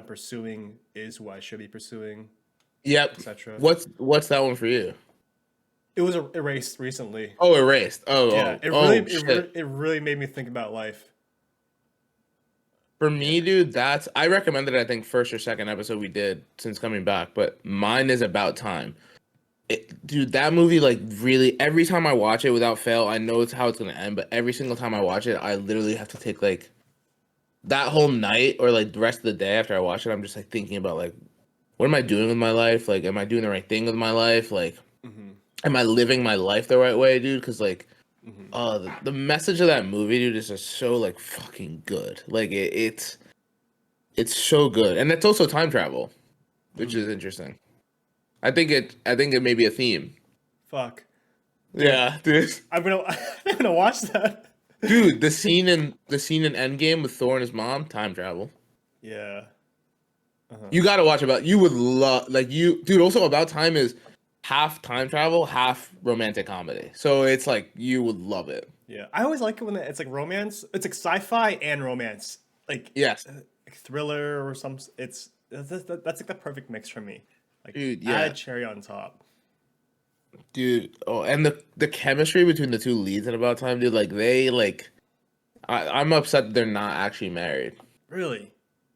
Speaker 1: pursuing is what I should be pursuing,
Speaker 2: yep.
Speaker 1: etc.
Speaker 2: What's that one for you?
Speaker 1: It was erased recently.
Speaker 2: Oh, Erased. Oh,
Speaker 1: Yeah,
Speaker 2: oh, oh, shit.
Speaker 1: it really made me think about life.
Speaker 2: For
Speaker 1: Yeah.
Speaker 2: me, dude, I recommended I think first or second episode we did since coming back, but mine is About Time. Dude, that movie like really every time I watch it without fail, I know it's how it's gonna end, but every single time I watch it, I literally have to take like that whole night or like the rest of the day after I watch it, I'm just like thinking about like what am I doing with my life? Like, am I doing the right thing with my life? Like,
Speaker 1: Hmm.
Speaker 2: am I living my life the right way, dude? Because like,
Speaker 1: Hmm.
Speaker 2: the message of that movie, dude, is just so like fucking good. Like it's so good, and it's also time travel, which
Speaker 1: Hmm.
Speaker 2: is interesting. I think it may be a theme.
Speaker 1: Fuck, dude,
Speaker 2: Yeah, dude.
Speaker 1: I'm gonna watch that.
Speaker 2: Dude, the scene in Endgame with Thor and his mom, time travel.
Speaker 1: Yeah. Uh-huh.
Speaker 2: You gotta watch about. You would love like you, dude. Also, About Time is half time travel, half romantic comedy. So it's like you would love it.
Speaker 1: Yeah, I always like it when it's like romance. It's like sci-fi and romance, like
Speaker 2: Yes,
Speaker 1: thriller or some. That's like the perfect mix for me. Like
Speaker 2: dude.
Speaker 1: add
Speaker 2: Yeah,
Speaker 1: a cherry on top.
Speaker 2: dude. Oh, and the chemistry between the two leads in About Time, dude. Like they like. I'm upset that they're not actually married.
Speaker 1: Really.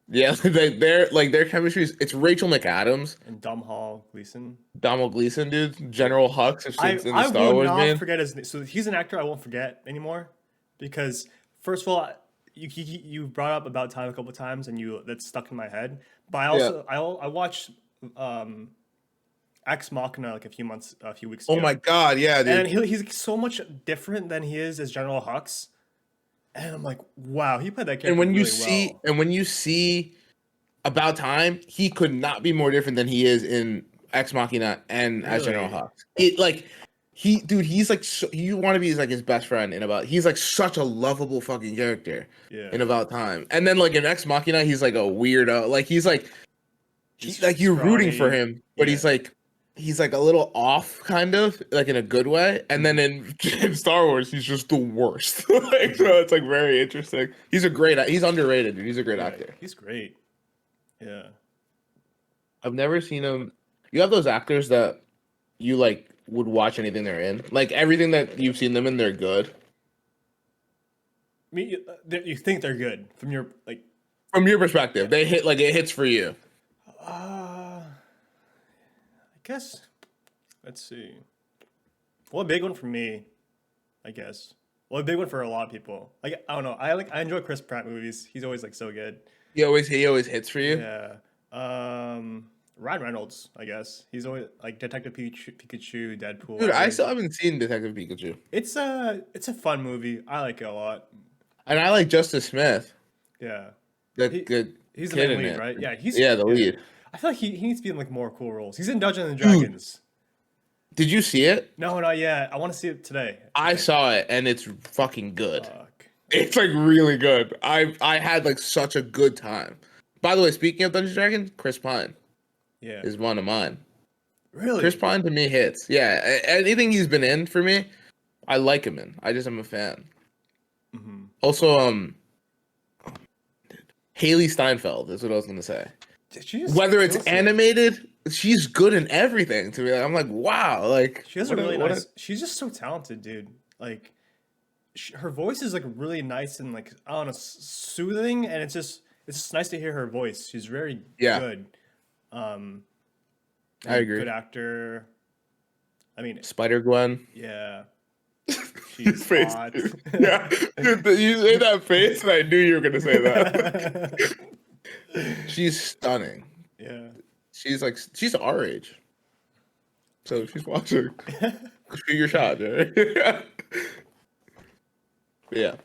Speaker 2: Yeah, they're like their chemistry is. It's Rachel McAdams,
Speaker 1: And Hall Gleason.
Speaker 2: Donald Gleason, dude. General Hux, in the
Speaker 1: I
Speaker 2: Star
Speaker 1: will
Speaker 2: Wars
Speaker 1: not
Speaker 2: man.
Speaker 1: forget his name. So he's an actor I won't forget anymore, because first of all, you brought up About Time a couple of times, and you that's stuck in my head. But I
Speaker 2: Yeah.
Speaker 1: also I watched um Ex Machina like a few weeks
Speaker 2: Oh my
Speaker 1: ago,
Speaker 2: God, yeah,
Speaker 1: and
Speaker 2: dude.
Speaker 1: he's so much different than he is as General Hux, and I'm like, wow, he played that
Speaker 2: And
Speaker 1: character really well.
Speaker 2: when you see About Time, he could not be more different than he is in Ex Machina and as General
Speaker 1: Really.
Speaker 2: Hux. It like dude, he's like you want to be like his best friend in About. He's like such a lovable fucking character in
Speaker 1: Yeah.
Speaker 2: About Time, and then like in Ex Machina, he's like a weirdo. Like he's like like you're rooting for
Speaker 1: scrawny.
Speaker 2: him, but
Speaker 1: Yeah.
Speaker 2: he's like a little off, kind of like in a good way. And then in Star Wars, he's just the worst. Like so, it's like very interesting. He's underrated, dude. He's a great
Speaker 1: Yeah,
Speaker 2: actor.
Speaker 1: he's great. Yeah.
Speaker 2: I've never seen him. You have those actors that you like would watch anything they're in, like everything that you've seen them in, they're good.
Speaker 1: I mean, you think they're good from your like.
Speaker 2: From your perspective, they hit like it hits for you.
Speaker 1: I guess. Let's see. Well, a big one for me, I guess. Well, a big one for a lot of people. Like I don't know. I enjoy Chris Pratt movies. He's always like so good.
Speaker 2: He always hits for you.
Speaker 1: Yeah. Ryan Reynolds, I guess. He's always like Detective Pikachu, Deadpool.
Speaker 2: Dude, I still haven't seen Detective Pikachu,
Speaker 1: It's a fun movie. I like it a lot.
Speaker 2: and I like Justice Smith,
Speaker 1: Yeah.
Speaker 2: the
Speaker 1: He,
Speaker 2: the
Speaker 1: he's the
Speaker 2: kid
Speaker 1: main
Speaker 2: in
Speaker 1: lead,
Speaker 2: it.
Speaker 1: right? Yeah,
Speaker 2: Yeah, the lead.
Speaker 1: I feel like he needs to be in like more cool roles. He's in Dungeons and
Speaker 2: Dude.
Speaker 1: Dragons.
Speaker 2: Did you see it?
Speaker 1: No, not yet. I want to see it today.
Speaker 2: I saw it, and it's fucking good.
Speaker 1: Fuck.
Speaker 2: It's like really good. I had like such a good time. By the way, speaking of Dungeons and Dragons, Chris Pine
Speaker 1: Yeah.
Speaker 2: is one of mine.
Speaker 1: Really?
Speaker 2: Chris Pine to me hits. Yeah, anything he's been in for me, I like him in. I just am a fan.
Speaker 1: Mm-hmm.
Speaker 2: Also, Haley Steinfeld is what I was gonna say. Whether it's
Speaker 1: kills it.
Speaker 2: animated, she's good in everything. To me, like, I'm like, wow, like
Speaker 1: She has a really nice. She's just so talented, dude. Like, her voice is like really nice and like I don't know, soothing, and it's just nice to hear her voice. She's very good.
Speaker 2: I agree.
Speaker 1: Good actor. I mean,
Speaker 2: Spider Gwen.
Speaker 1: yeah.
Speaker 2: His
Speaker 1: She's
Speaker 2: face.
Speaker 1: hot.
Speaker 2: Yeah, you say that face, and I knew you were gonna say that. She's stunning.
Speaker 1: Yeah.
Speaker 2: She's our age, so if she's watching, shoot your shot, Jerry. Yeah.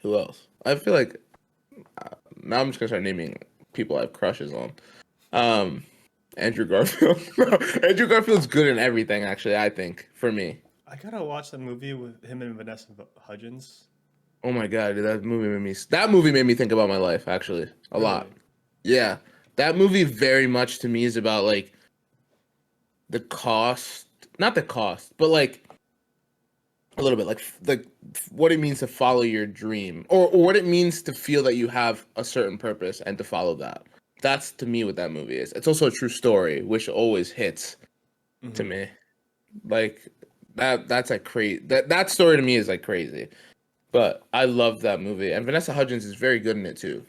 Speaker 2: Who else? I feel like now I'm just gonna start naming people I have crushes on. Andrew Garfield. Andrew Garfield's good in everything, actually. I think for me.
Speaker 1: I gotta watch that movie with him and Vanessa Hudgens.
Speaker 2: Oh my god, dude, that movie made me think about my life actually a lot. Yeah, that movie very much to me is about like the cost, not the cost, but like a little bit like what it means to follow your dream, or what it means to feel that you have a certain purpose and to follow that. That's to me what that movie is. It's also a true story, which always hits to me. Like that's like crazy. That story to me is like crazy. But I love that movie, and Vanessa Hudgens is very good in it too.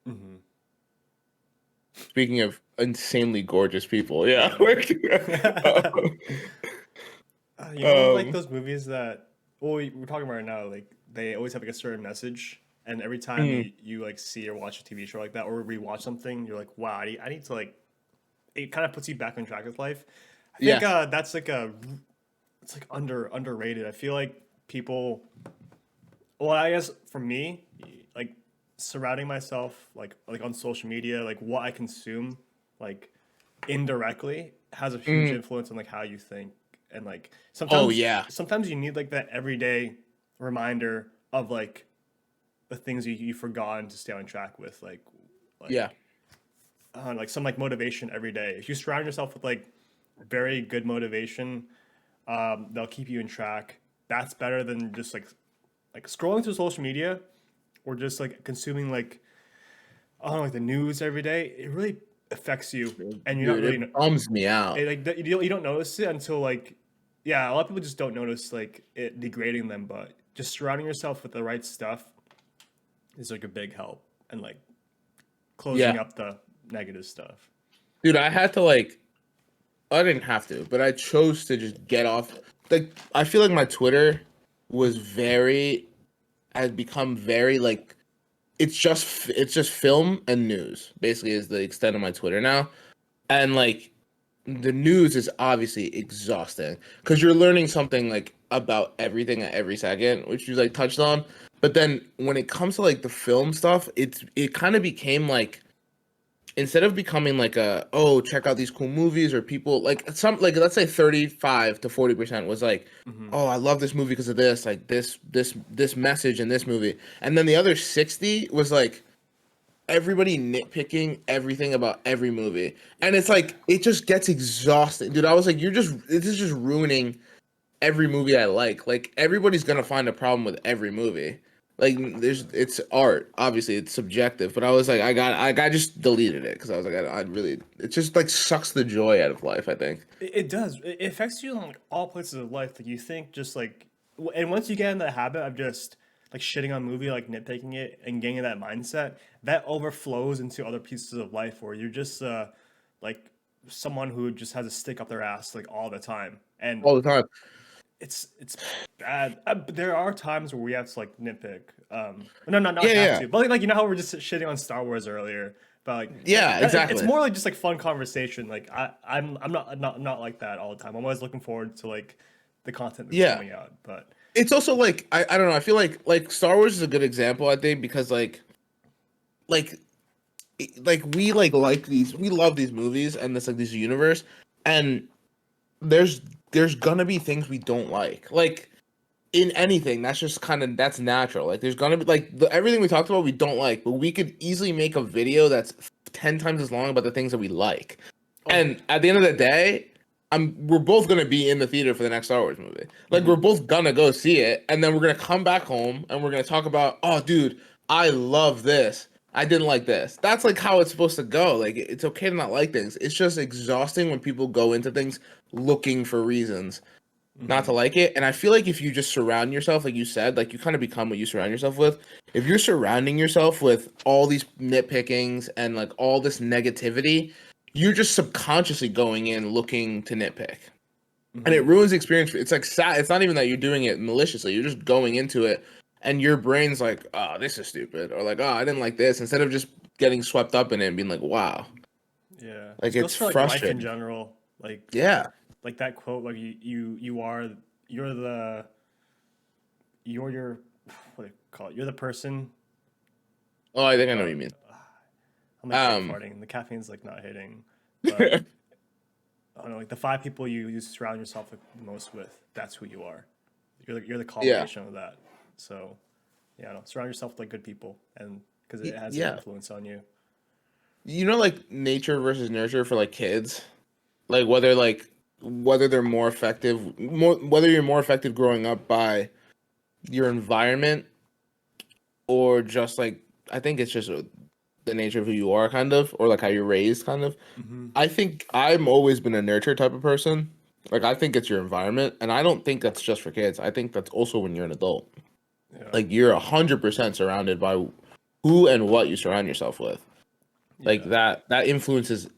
Speaker 1: Mm-hmm.
Speaker 2: Speaking of insanely gorgeous people, yeah. Like,
Speaker 1: You know, like those movies that we're talking about right now, like they always have like a certain message, and every time you like see or watch a TV show like that or rewatch something, you're like, wow, I need to like. It kind of puts you back on track with life. I think that's like it's like underrated. I feel like people. Well, I guess for me, like surrounding myself like on social media, like what I consume, like indirectly has a huge influence on like how you think. And like sometimes you need like that everyday reminder of like the things you've forgotten to stay on track with, like like some like motivation every day. If you surround yourself with like very good motivation, they'll keep you in track. That's better than just like scrolling through social media or just like consuming like I don't know, like the news every day. It really affects you, and you're not really.
Speaker 2: It bums me out.
Speaker 1: Like you don't notice it until like, yeah, a lot of people just don't notice like it degrading them. But just surrounding yourself with the right stuff is like a big help, and like closing up the negative stuff.
Speaker 2: Dude, I had to like, I didn't have to, but I chose to just get off. Like, I feel like my Twitter has become very like. It's just film and news basically is the extent of my Twitter now, and like the news is obviously exhausting because you're learning something like about everything at every second, which you like touched on. But then when it comes to like the film stuff, it kind of became like instead of becoming like check out these cool movies or people like some like let's say 35 to 40% was like oh I love this movie because of this like this message in this movie, and then the other 60 was like everybody nitpicking everything about every movie. And it's like it just gets exhausting. Dude, I was like, this is just ruining every movie I like. Like everybody's gonna find a problem with every movie. Like it's art. Obviously, it's subjective. But I was like, I just deleted it because I was like, I really, it just like sucks the joy out of life. I think.
Speaker 1: It does. It affects you in like all places of life. Like you think just like, and once you get in the habit of just like shitting on a movie, like nitpicking it, and getting in that mindset, that overflows into other pieces of life where you're just like someone who just has a stick up their ass like all the time, and
Speaker 2: All the time.
Speaker 1: it's bad. But there are times where we have to like nitpick. No, not
Speaker 2: Yeah,
Speaker 1: have
Speaker 2: yeah,
Speaker 1: to, but like you know how we're just shitting on Star Wars earlier. But like
Speaker 2: yeah.
Speaker 1: it's
Speaker 2: Exactly.
Speaker 1: more like just like fun conversation. Like I'm not like that all the time. I'm always looking forward to like the content that's
Speaker 2: Yeah.
Speaker 1: coming out. But
Speaker 2: It's also like I don't know. I feel like Star Wars is a good example. I think because like we love these movies and this like this universe, and there's there's gonna be things we don't like in anything. That's just kind of that's natural. Like there's gonna be like everything we talked about we don't like, but we could easily make a video that's 10 times as long about the things that we like.
Speaker 1: oh,
Speaker 2: And at the end of the day, we're both gonna be in the theater for the next Star Wars movie. Like we're
Speaker 1: mhm.
Speaker 2: both gonna go see it, and then we're gonna come back home and we're gonna talk about, oh dude, I love this. I didn't like this. That's like how it's supposed to go. Like it's okay to not like things. It's just exhausting when people go into things looking for reasons not to
Speaker 1: Mhm.
Speaker 2: like it. And I feel like if you just surround yourself, like you said, like you kind of become what you surround yourself with. If you're surrounding yourself with all these nitpickings and like all this negativity, you're just subconsciously going in looking to nitpick. And it
Speaker 1: Mhm.
Speaker 2: ruins the experience. It's like sad. It's not even that you're doing it maliciously. You're just going into it and your brain's like, oh, this is stupid. Or like, oh, I didn't like this. Instead of just getting swept up in it and being like, wow.
Speaker 1: Yeah,
Speaker 2: Like
Speaker 1: it goes
Speaker 2: it's
Speaker 1: for like life in
Speaker 2: frustrating.
Speaker 1: general.
Speaker 2: Yeah.
Speaker 1: Like that quote. Like you are you're the you're your what do you call it? You're the person.
Speaker 2: Oh, I think I know what
Speaker 1: Uh,
Speaker 2: you mean.
Speaker 1: I'm like brain
Speaker 2: Um
Speaker 1: farting. The caffeine's like not hitting, but I don't know. Like the five people you surround yourself like, the most with. That's who you are. You're the
Speaker 2: yeah.
Speaker 1: culmination of that. So yeah, no, surround yourself with like good people, and because it has an
Speaker 2: Yeah.
Speaker 1: influence on you.
Speaker 2: You know, like nature versus nurture for like kids, like whether they're more effective, more whether you're more effective growing up by your environment or just like I think it's just the nature of who you are, kind of, or like how you're raised, kind of.
Speaker 1: Hmm.
Speaker 2: I think I'm always been a nurture type of person. Like I think it's your environment, and I don't think that's just for kids. I think that's also when you're an adult.
Speaker 1: Yeah,
Speaker 2: Like you're 100% surrounded by who and what you surround yourself with. Like
Speaker 1: yeah.
Speaker 2: that influences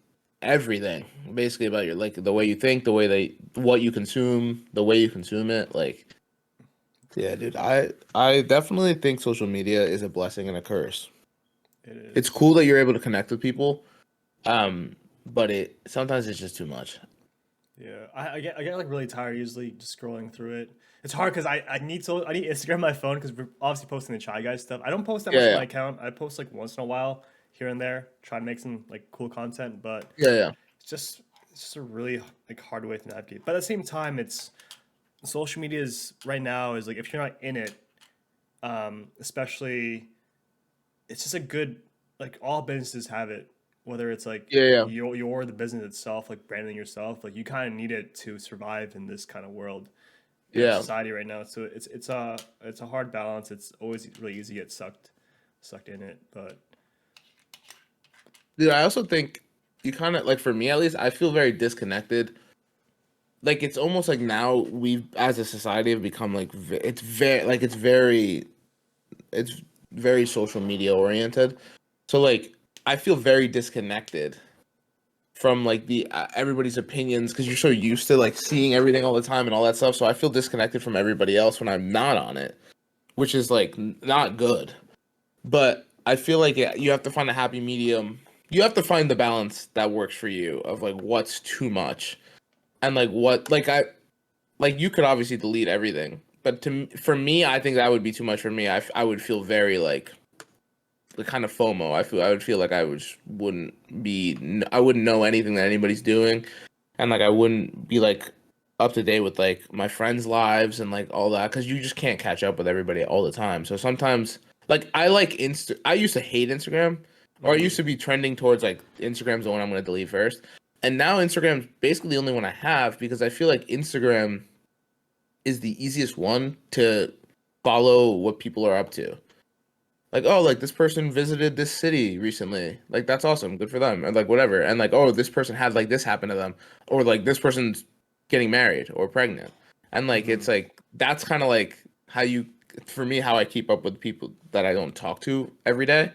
Speaker 2: everything basically about your like the way you think, the way they what you consume, the way you consume it. Like yeah, dude, I definitely think social media is a blessing and a curse.
Speaker 1: It
Speaker 2: It's
Speaker 1: is.
Speaker 2: cool that you're able to connect with people, but it sometimes it's just too much.
Speaker 1: Yeah, I get like really tired usually just scrolling through it. It's hard because I need Instagram on my phone because we're obviously posting the Chai Guys stuff. I don't post that much
Speaker 2: Yeah,
Speaker 1: on my
Speaker 2: yeah,
Speaker 1: account. I post like once in a while here and there, try to make some like cool content, but
Speaker 2: yeah, yeah,
Speaker 1: it's just a really like hard way to navigate. But at the same time, it's social media is right now is like if you're not in it, especially it's just a good like all businesses have it. Whether it's like
Speaker 2: yeah, yeah,
Speaker 1: you're the business itself, like branding yourself, like you kind of need it to survive in this kind of world in our
Speaker 2: yeah.
Speaker 1: society right now. So it's a hard balance. It's always really easy to get sucked in it, but
Speaker 2: Dude, I also think you kind of like for me at least, I feel very disconnected. Like it's almost like now we've as a society have become like it's very social media oriented. So like I feel very disconnected from like the everybody's opinions because you're so used to like seeing everything all the time and all that stuff. So I feel disconnected from everybody else when I'm not on it, which is like not good. But I feel like you have to find a happy medium. You have to find the balance that works for you of like what's too much and like what like you could obviously delete everything, but for me, I think that would be too much for me. I would feel very like the kind of FOMO. I would feel like I wouldn't know anything that anybody's doing, and like I wouldn't be like up to date with like my friends' lives and like all that because you just can't catch up with everybody all the time. So sometimes like I like I used to hate Instagram. Or it used to be trending towards like Instagram's the one I'm going to delete first. And now Instagram's basically the only one I have because I feel like Instagram is the easiest one to follow what people are up to. Like, oh, like this person visited this city recently. Like, that's awesome. Good for them. And like, whatever. And like, oh, this person had like this happen to them. Or like, this person's getting married or pregnant. And like, it's like, that's kind of like how you, for me, how I keep up with people that I don't talk to every day.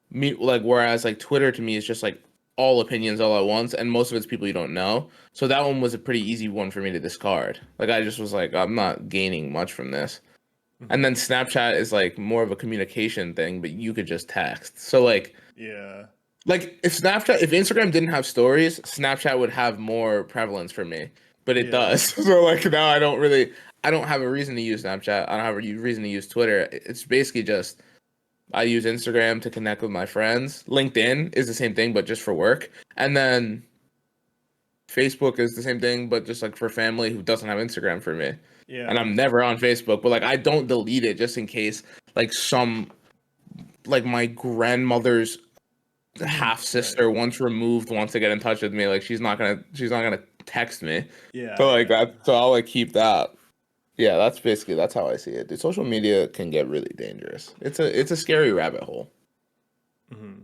Speaker 2: Me, like, whereas like Twitter to me is just like all opinions all at once. And most of it's people you don't know. So that one was a pretty easy one for me to discard. Like, I just was like, I'm not gaining much from this. And then Snapchat is like more of a communication thing, but you could just text. So like,
Speaker 1: Yeah.
Speaker 2: like if Instagram didn't have stories, Snapchat would have more prevalence for me. But it does. So like now I don't have a reason to use Snapchat. I don't have a reason to use Twitter. It's basically just I use Instagram to connect with my friends. LinkedIn is the same thing, but just for work. And then Facebook is the same thing, but just like for family who doesn't have Instagram for me.
Speaker 1: Yeah.
Speaker 2: And I'm never on Facebook, but like I don't delete it just in case like like my grandmother's half sister once removed wants to get in touch with me. Like she's not gonna text me.
Speaker 1: Yeah.
Speaker 2: So like that, so I'll like keep that. Yeah, that's how I see it. Dude, social media can get really dangerous. It's a scary rabbit hole.
Speaker 1: Mm-hmm.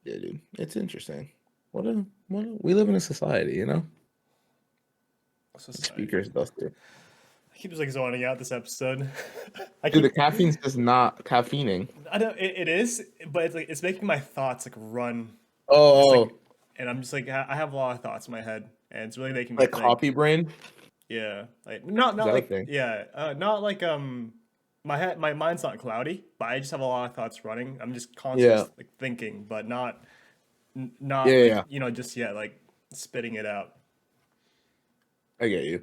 Speaker 2: Yeah, dude, it's interesting. We live in a society, you know. Speakers dusty.
Speaker 1: I keep just like zoning out this episode.
Speaker 2: Dude, the caffeine's just not caffeining.
Speaker 1: I know it is, but it's like it's making my thoughts like run.
Speaker 2: Oh,
Speaker 1: Like, and I'm just like I have a lot of thoughts in my head, and it's really making me
Speaker 2: like
Speaker 1: think.
Speaker 2: copy brain.
Speaker 1: Yeah, like not
Speaker 2: that a
Speaker 1: like
Speaker 2: thing?
Speaker 1: not like my mind's not cloudy, but I just have a lot of thoughts running. I'm just constantly like thinking, but not
Speaker 2: Yeah.
Speaker 1: just like spitting it out.
Speaker 2: I get you.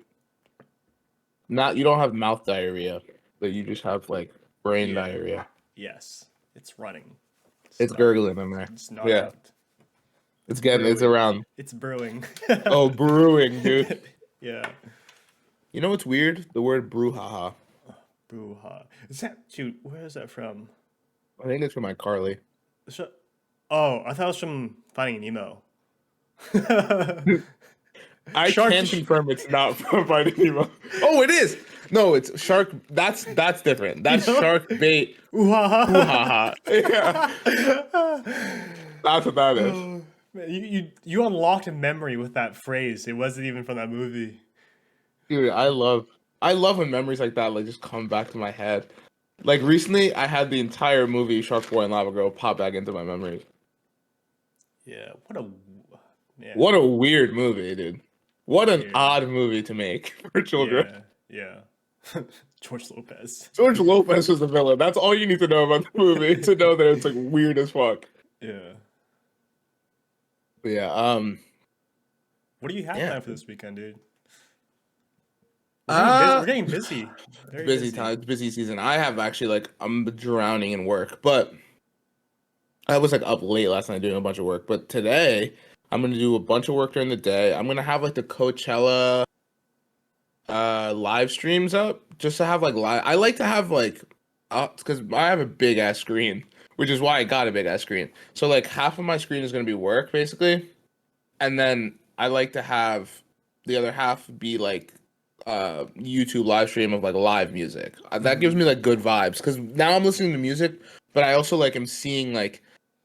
Speaker 2: You don't have mouth diarrhea, but you just have like brain diarrhea.
Speaker 1: Yes, it's running.
Speaker 2: It's gurgling in there.
Speaker 1: It's not out.
Speaker 2: It's around.
Speaker 1: It's brewing.
Speaker 2: Oh, brewing, dude.
Speaker 1: Yeah.
Speaker 2: You know what's weird? The word brouhaha.
Speaker 1: Brouhaha. Is that shoot? Where is that from?
Speaker 2: I think it's from iCarly.
Speaker 1: Oh, I thought it was from Finding Nemo.
Speaker 2: I can't confirm it's not from Finding Nemo. Oh, it is. No, it's shark. That's different. That's shark bait. Ooh ha ha. Yeah. That's what that is.
Speaker 1: Man, you unlocked a memory with that phrase. It wasn't even from that movie.
Speaker 2: Dude, I love when memories like that like just come back to my head. Like recently, I had the entire movie Shark Boy and Lava Girl pop back into my memories.
Speaker 1: Yeah,
Speaker 2: what a weird movie, dude. What an odd movie to make for children.
Speaker 1: Yeah. George Lopez.
Speaker 2: George Lopez was the villain. That's all you need to know about the movie to know that it's like weird as fuck.
Speaker 1: Yeah.
Speaker 2: But yeah,
Speaker 1: what do you have planned for this weekend, dude? We're getting busy.
Speaker 2: Busy time, busy season. I have actually like I'm drowning in work, but I was like up late last night doing a bunch of work. But today I'm gonna do a bunch of work during the day. I'm gonna have like the Coachella live streams up just to have like live. I like to have like because I have a big ass screen, which is why I got a big ass screen. So like half of my screen is gonna be work basically, and then I like to have the other half be like YouTube live stream of like live music. That gives me like good vibes because now I'm listening to music, but I also like am seeing like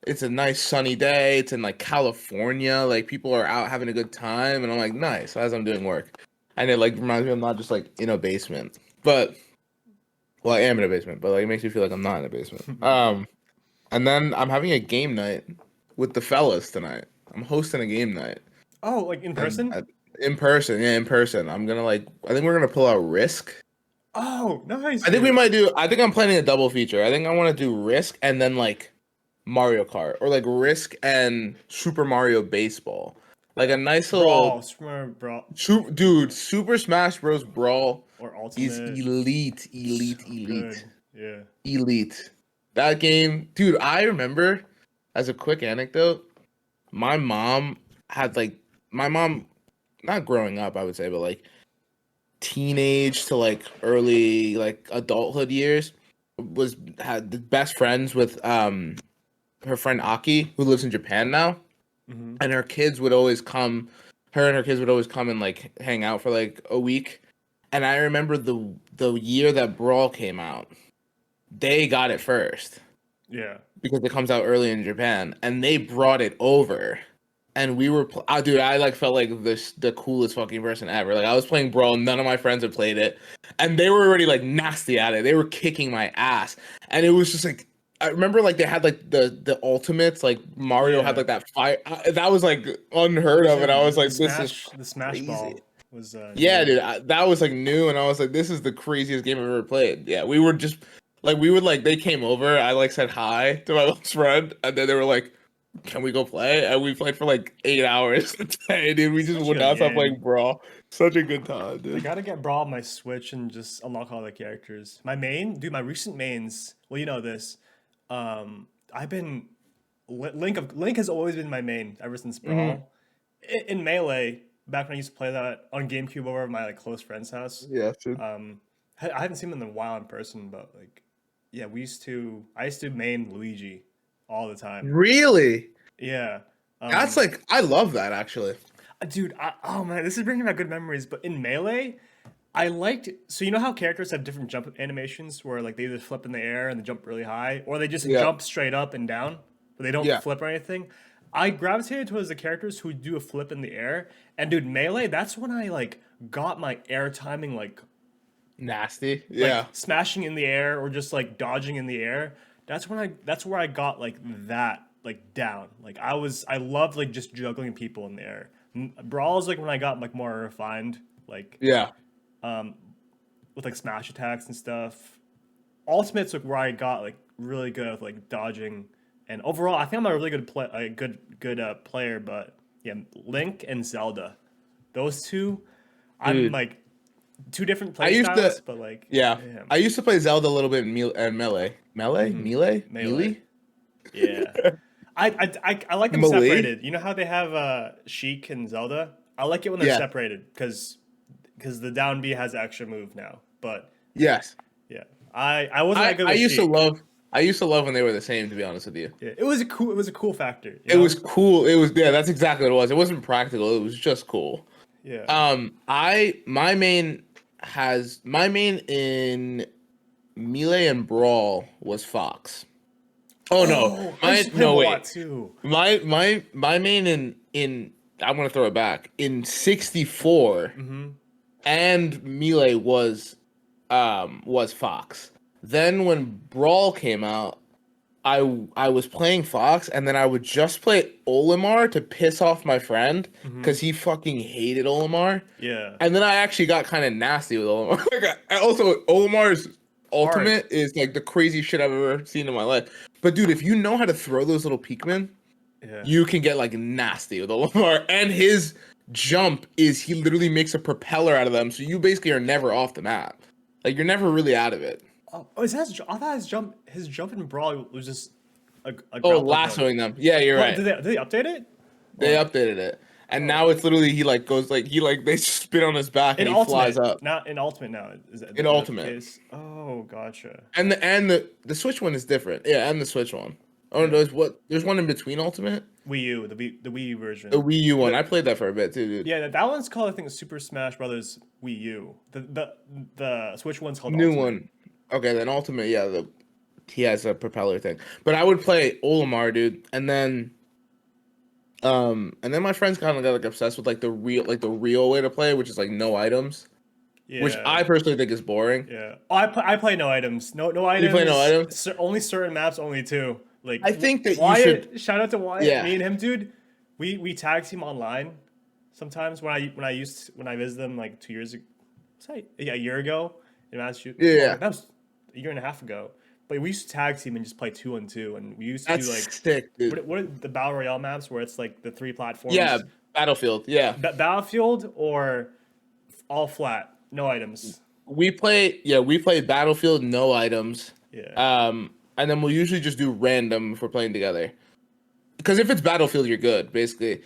Speaker 2: it's a nice sunny day. It's in like California, like people are out having a good time, and I'm like nice as I'm doing work, and it like reminds me I'm not just like in a basement, but well I am in a basement, but like it makes me feel like I'm not in a basement. And then I'm having a game night with the fellas tonight. I'm hosting a game night.
Speaker 1: Oh, like in person?
Speaker 2: In person. I'm gonna I think we're gonna pull out Risk.
Speaker 1: Oh, nice.
Speaker 2: I think I'm planning a double feature. I think I want to do Risk and then like Mario Kart or like Risk and Super Mario Baseball. Like a nice little
Speaker 1: Brawl.
Speaker 2: Dude, Super Smash Bros. Brawl
Speaker 1: or Ultimate
Speaker 2: is elite.
Speaker 1: Yeah.
Speaker 2: Elite. That game, dude, I remember as a quick anecdote, my mom not growing up, I would say, but like teenage to like early like adulthood years, had the best friends with her friend Aki, who lives in Japan now,
Speaker 1: Hmm.
Speaker 2: and her kids would always come. Her and her kids would always come and like hang out for like a week. And I remember the year that Brawl came out, they got it first
Speaker 1: Yeah.
Speaker 2: because it comes out early in Japan, and they brought it over. And we were, dude, I like felt like the coolest fucking person ever. Like I was playing Brawl, none of my friends had played it, and they were already like nasty at it. They were kicking my ass, and it was just like I remember like they had like the ultimates, like Mario had
Speaker 1: Yeah.
Speaker 2: like that fire. That was like unheard of, and I
Speaker 1: Same.
Speaker 2: was
Speaker 1: The
Speaker 2: like, this is
Speaker 1: Smash
Speaker 2: crazy.
Speaker 1: Ball was
Speaker 2: Yeah,
Speaker 1: new.
Speaker 2: dude, that was like new, and I was like, this is the craziest game I've ever played. Yeah, we were just like, we would like, they came over, I like said hi to my best friend, and then they were like, can we go play? And we played for like 8 hours a day, dude. We just
Speaker 1: Such a
Speaker 2: would
Speaker 1: good
Speaker 2: not stop
Speaker 1: game.
Speaker 2: playing Brawl. Such a good time,
Speaker 1: I
Speaker 2: dude.
Speaker 1: gotta get Brawl on my Switch and just unlock all the characters. My main, dude, my recent mains. Well, you know this. I've been Link has always been my main ever since
Speaker 2: Hmm.
Speaker 1: Brawl. In Melee, back when I used to play that on GameCube over at my like close friend's house.
Speaker 2: Yeah, dude.
Speaker 1: I haven't seen them in a while in person, but like, yeah, I used to main Luigi all the time.
Speaker 2: Really?
Speaker 1: Yeah.
Speaker 2: That's
Speaker 1: Um,
Speaker 2: like, I love that actually.
Speaker 1: Dude, oh man, this is bringing back good memories. But in Melee, I liked. So you know how characters have different jump animations where like they either flip in the air and they jump really high, or they just
Speaker 2: Yeah,
Speaker 1: jump straight up and down, but they don't
Speaker 2: yeah,
Speaker 1: flip or anything. I gravitated towards the characters who do a flip in the air. And dude, Melee, that's when I like got my air timing
Speaker 2: nasty.
Speaker 1: like
Speaker 2: Yeah,
Speaker 1: smashing in the air or just like dodging in the air. That's where I got like that like down. Like I loved like just juggling people in the air. Brawl is like when I got like more refined, like
Speaker 2: yeah,
Speaker 1: with like smash attacks and stuff. Ultimate's like where I got like really good at like dodging, and overall I think I'm a really good player. But yeah, Link and Zelda, those two, I'm
Speaker 2: dude.
Speaker 1: like two different
Speaker 2: I
Speaker 1: play
Speaker 2: used to,
Speaker 1: styles, but like
Speaker 2: yeah,
Speaker 1: damn.
Speaker 2: I used to play Zelda a little bit in Melee.
Speaker 1: Melee. Yeah. I like them
Speaker 2: Melee.
Speaker 1: separated. You know how they have Sheik and Zelda? I like it when they're
Speaker 2: Yeah.
Speaker 1: separated because the down B has an extra move now. But
Speaker 2: Yes.
Speaker 1: yeah. I wasn't that good
Speaker 2: I
Speaker 1: with
Speaker 2: used to
Speaker 1: Sheik.
Speaker 2: love I used to love when they were the same, to be honest with you.
Speaker 1: Yeah, it was a cool factor, you
Speaker 2: It
Speaker 1: know?
Speaker 2: was cool. It was, yeah, that's exactly what it was. It wasn't practical, it was just cool.
Speaker 1: Yeah.
Speaker 2: I my main in Melee and Brawl was Fox. Oh no.
Speaker 1: Oh, I
Speaker 2: My
Speaker 1: used to play him
Speaker 2: no
Speaker 1: a lot
Speaker 2: wait.
Speaker 1: too.
Speaker 2: My main in I'm gonna throw it back. In 64
Speaker 1: Mm-hmm.
Speaker 2: and Melee was Fox. Then when Brawl came out, I was playing Fox, and then I would just play Olimar to piss off my friend
Speaker 1: Mm-hmm.
Speaker 2: because he fucking hated Olimar.
Speaker 1: Yeah.
Speaker 2: And then I actually got kind of nasty with Olimar. Like, also, Olimar's
Speaker 1: Hard.
Speaker 2: ultimate is like the craziest shit I've ever seen in my life. But dude, if you know how to throw those little Pikmin,
Speaker 1: Yeah.
Speaker 2: you can get like nasty with Olimar. And his jump is he literally makes a propeller out of them, so you basically are never off the map. Like you're never really out of it.
Speaker 1: Oh, is that I thought his jump in Brawl was just a
Speaker 2: Oh,
Speaker 1: grapple hook.
Speaker 2: lassoing them. Yeah, you're
Speaker 1: What
Speaker 2: right.
Speaker 1: did they update it?
Speaker 2: They
Speaker 1: Or
Speaker 2: updated it, and
Speaker 1: oh,
Speaker 2: now it's literally he like goes like he like they spit on his back and
Speaker 1: in
Speaker 2: he flies
Speaker 1: Ultimate,
Speaker 2: up
Speaker 1: not in Ultimate now.
Speaker 2: in
Speaker 1: Is that the
Speaker 2: ultimate.
Speaker 1: case? Oh, gotcha.
Speaker 2: And the Switch one is different. Yeah, and the Switch one. Oh,
Speaker 1: Yeah.
Speaker 2: there's one in between Ultimate.
Speaker 1: The Wii U version.
Speaker 2: The Wii U one.
Speaker 1: The,
Speaker 2: I played that for a bit too, dude.
Speaker 1: yeah, that one's called I think Super Smash Brothers Wii U. The Switch one's called
Speaker 2: New
Speaker 1: Ultimate.
Speaker 2: one. Okay, then Ultimate. Yeah, he has a propeller thing. But I would play Olimar, dude, and then my friends kind of got like obsessed with like the real way to play, which is like no items, which
Speaker 1: Yeah,
Speaker 2: I personally think is boring.
Speaker 1: yeah. Oh, I play no items. No
Speaker 2: You play no
Speaker 1: items.
Speaker 2: items?
Speaker 1: Only certain maps. Only two. Like
Speaker 2: I think that you should.
Speaker 1: Wyatt. Shout out to Wyatt.
Speaker 2: Yeah,
Speaker 1: Me and him, dude. We tag team online. Sometimes when I visited them like 2 years ago, yeah, a year ago in Massachusetts.
Speaker 2: yeah,
Speaker 1: Well,
Speaker 2: yeah.
Speaker 1: that was a year and a half ago. But we used to tag team and just play 2-on-2, and we used to do like
Speaker 2: That's sick, dude.
Speaker 1: what are the battle royale maps where it's like the three
Speaker 2: Yeah,
Speaker 1: platforms,
Speaker 2: Battlefield. Yeah,
Speaker 1: Battlefield or all flat, no items.
Speaker 2: we play Battlefield, no items.
Speaker 1: Yeah,
Speaker 2: And then we'll usually just do random if we're playing together. Because if it's Battlefield, you're good, basically.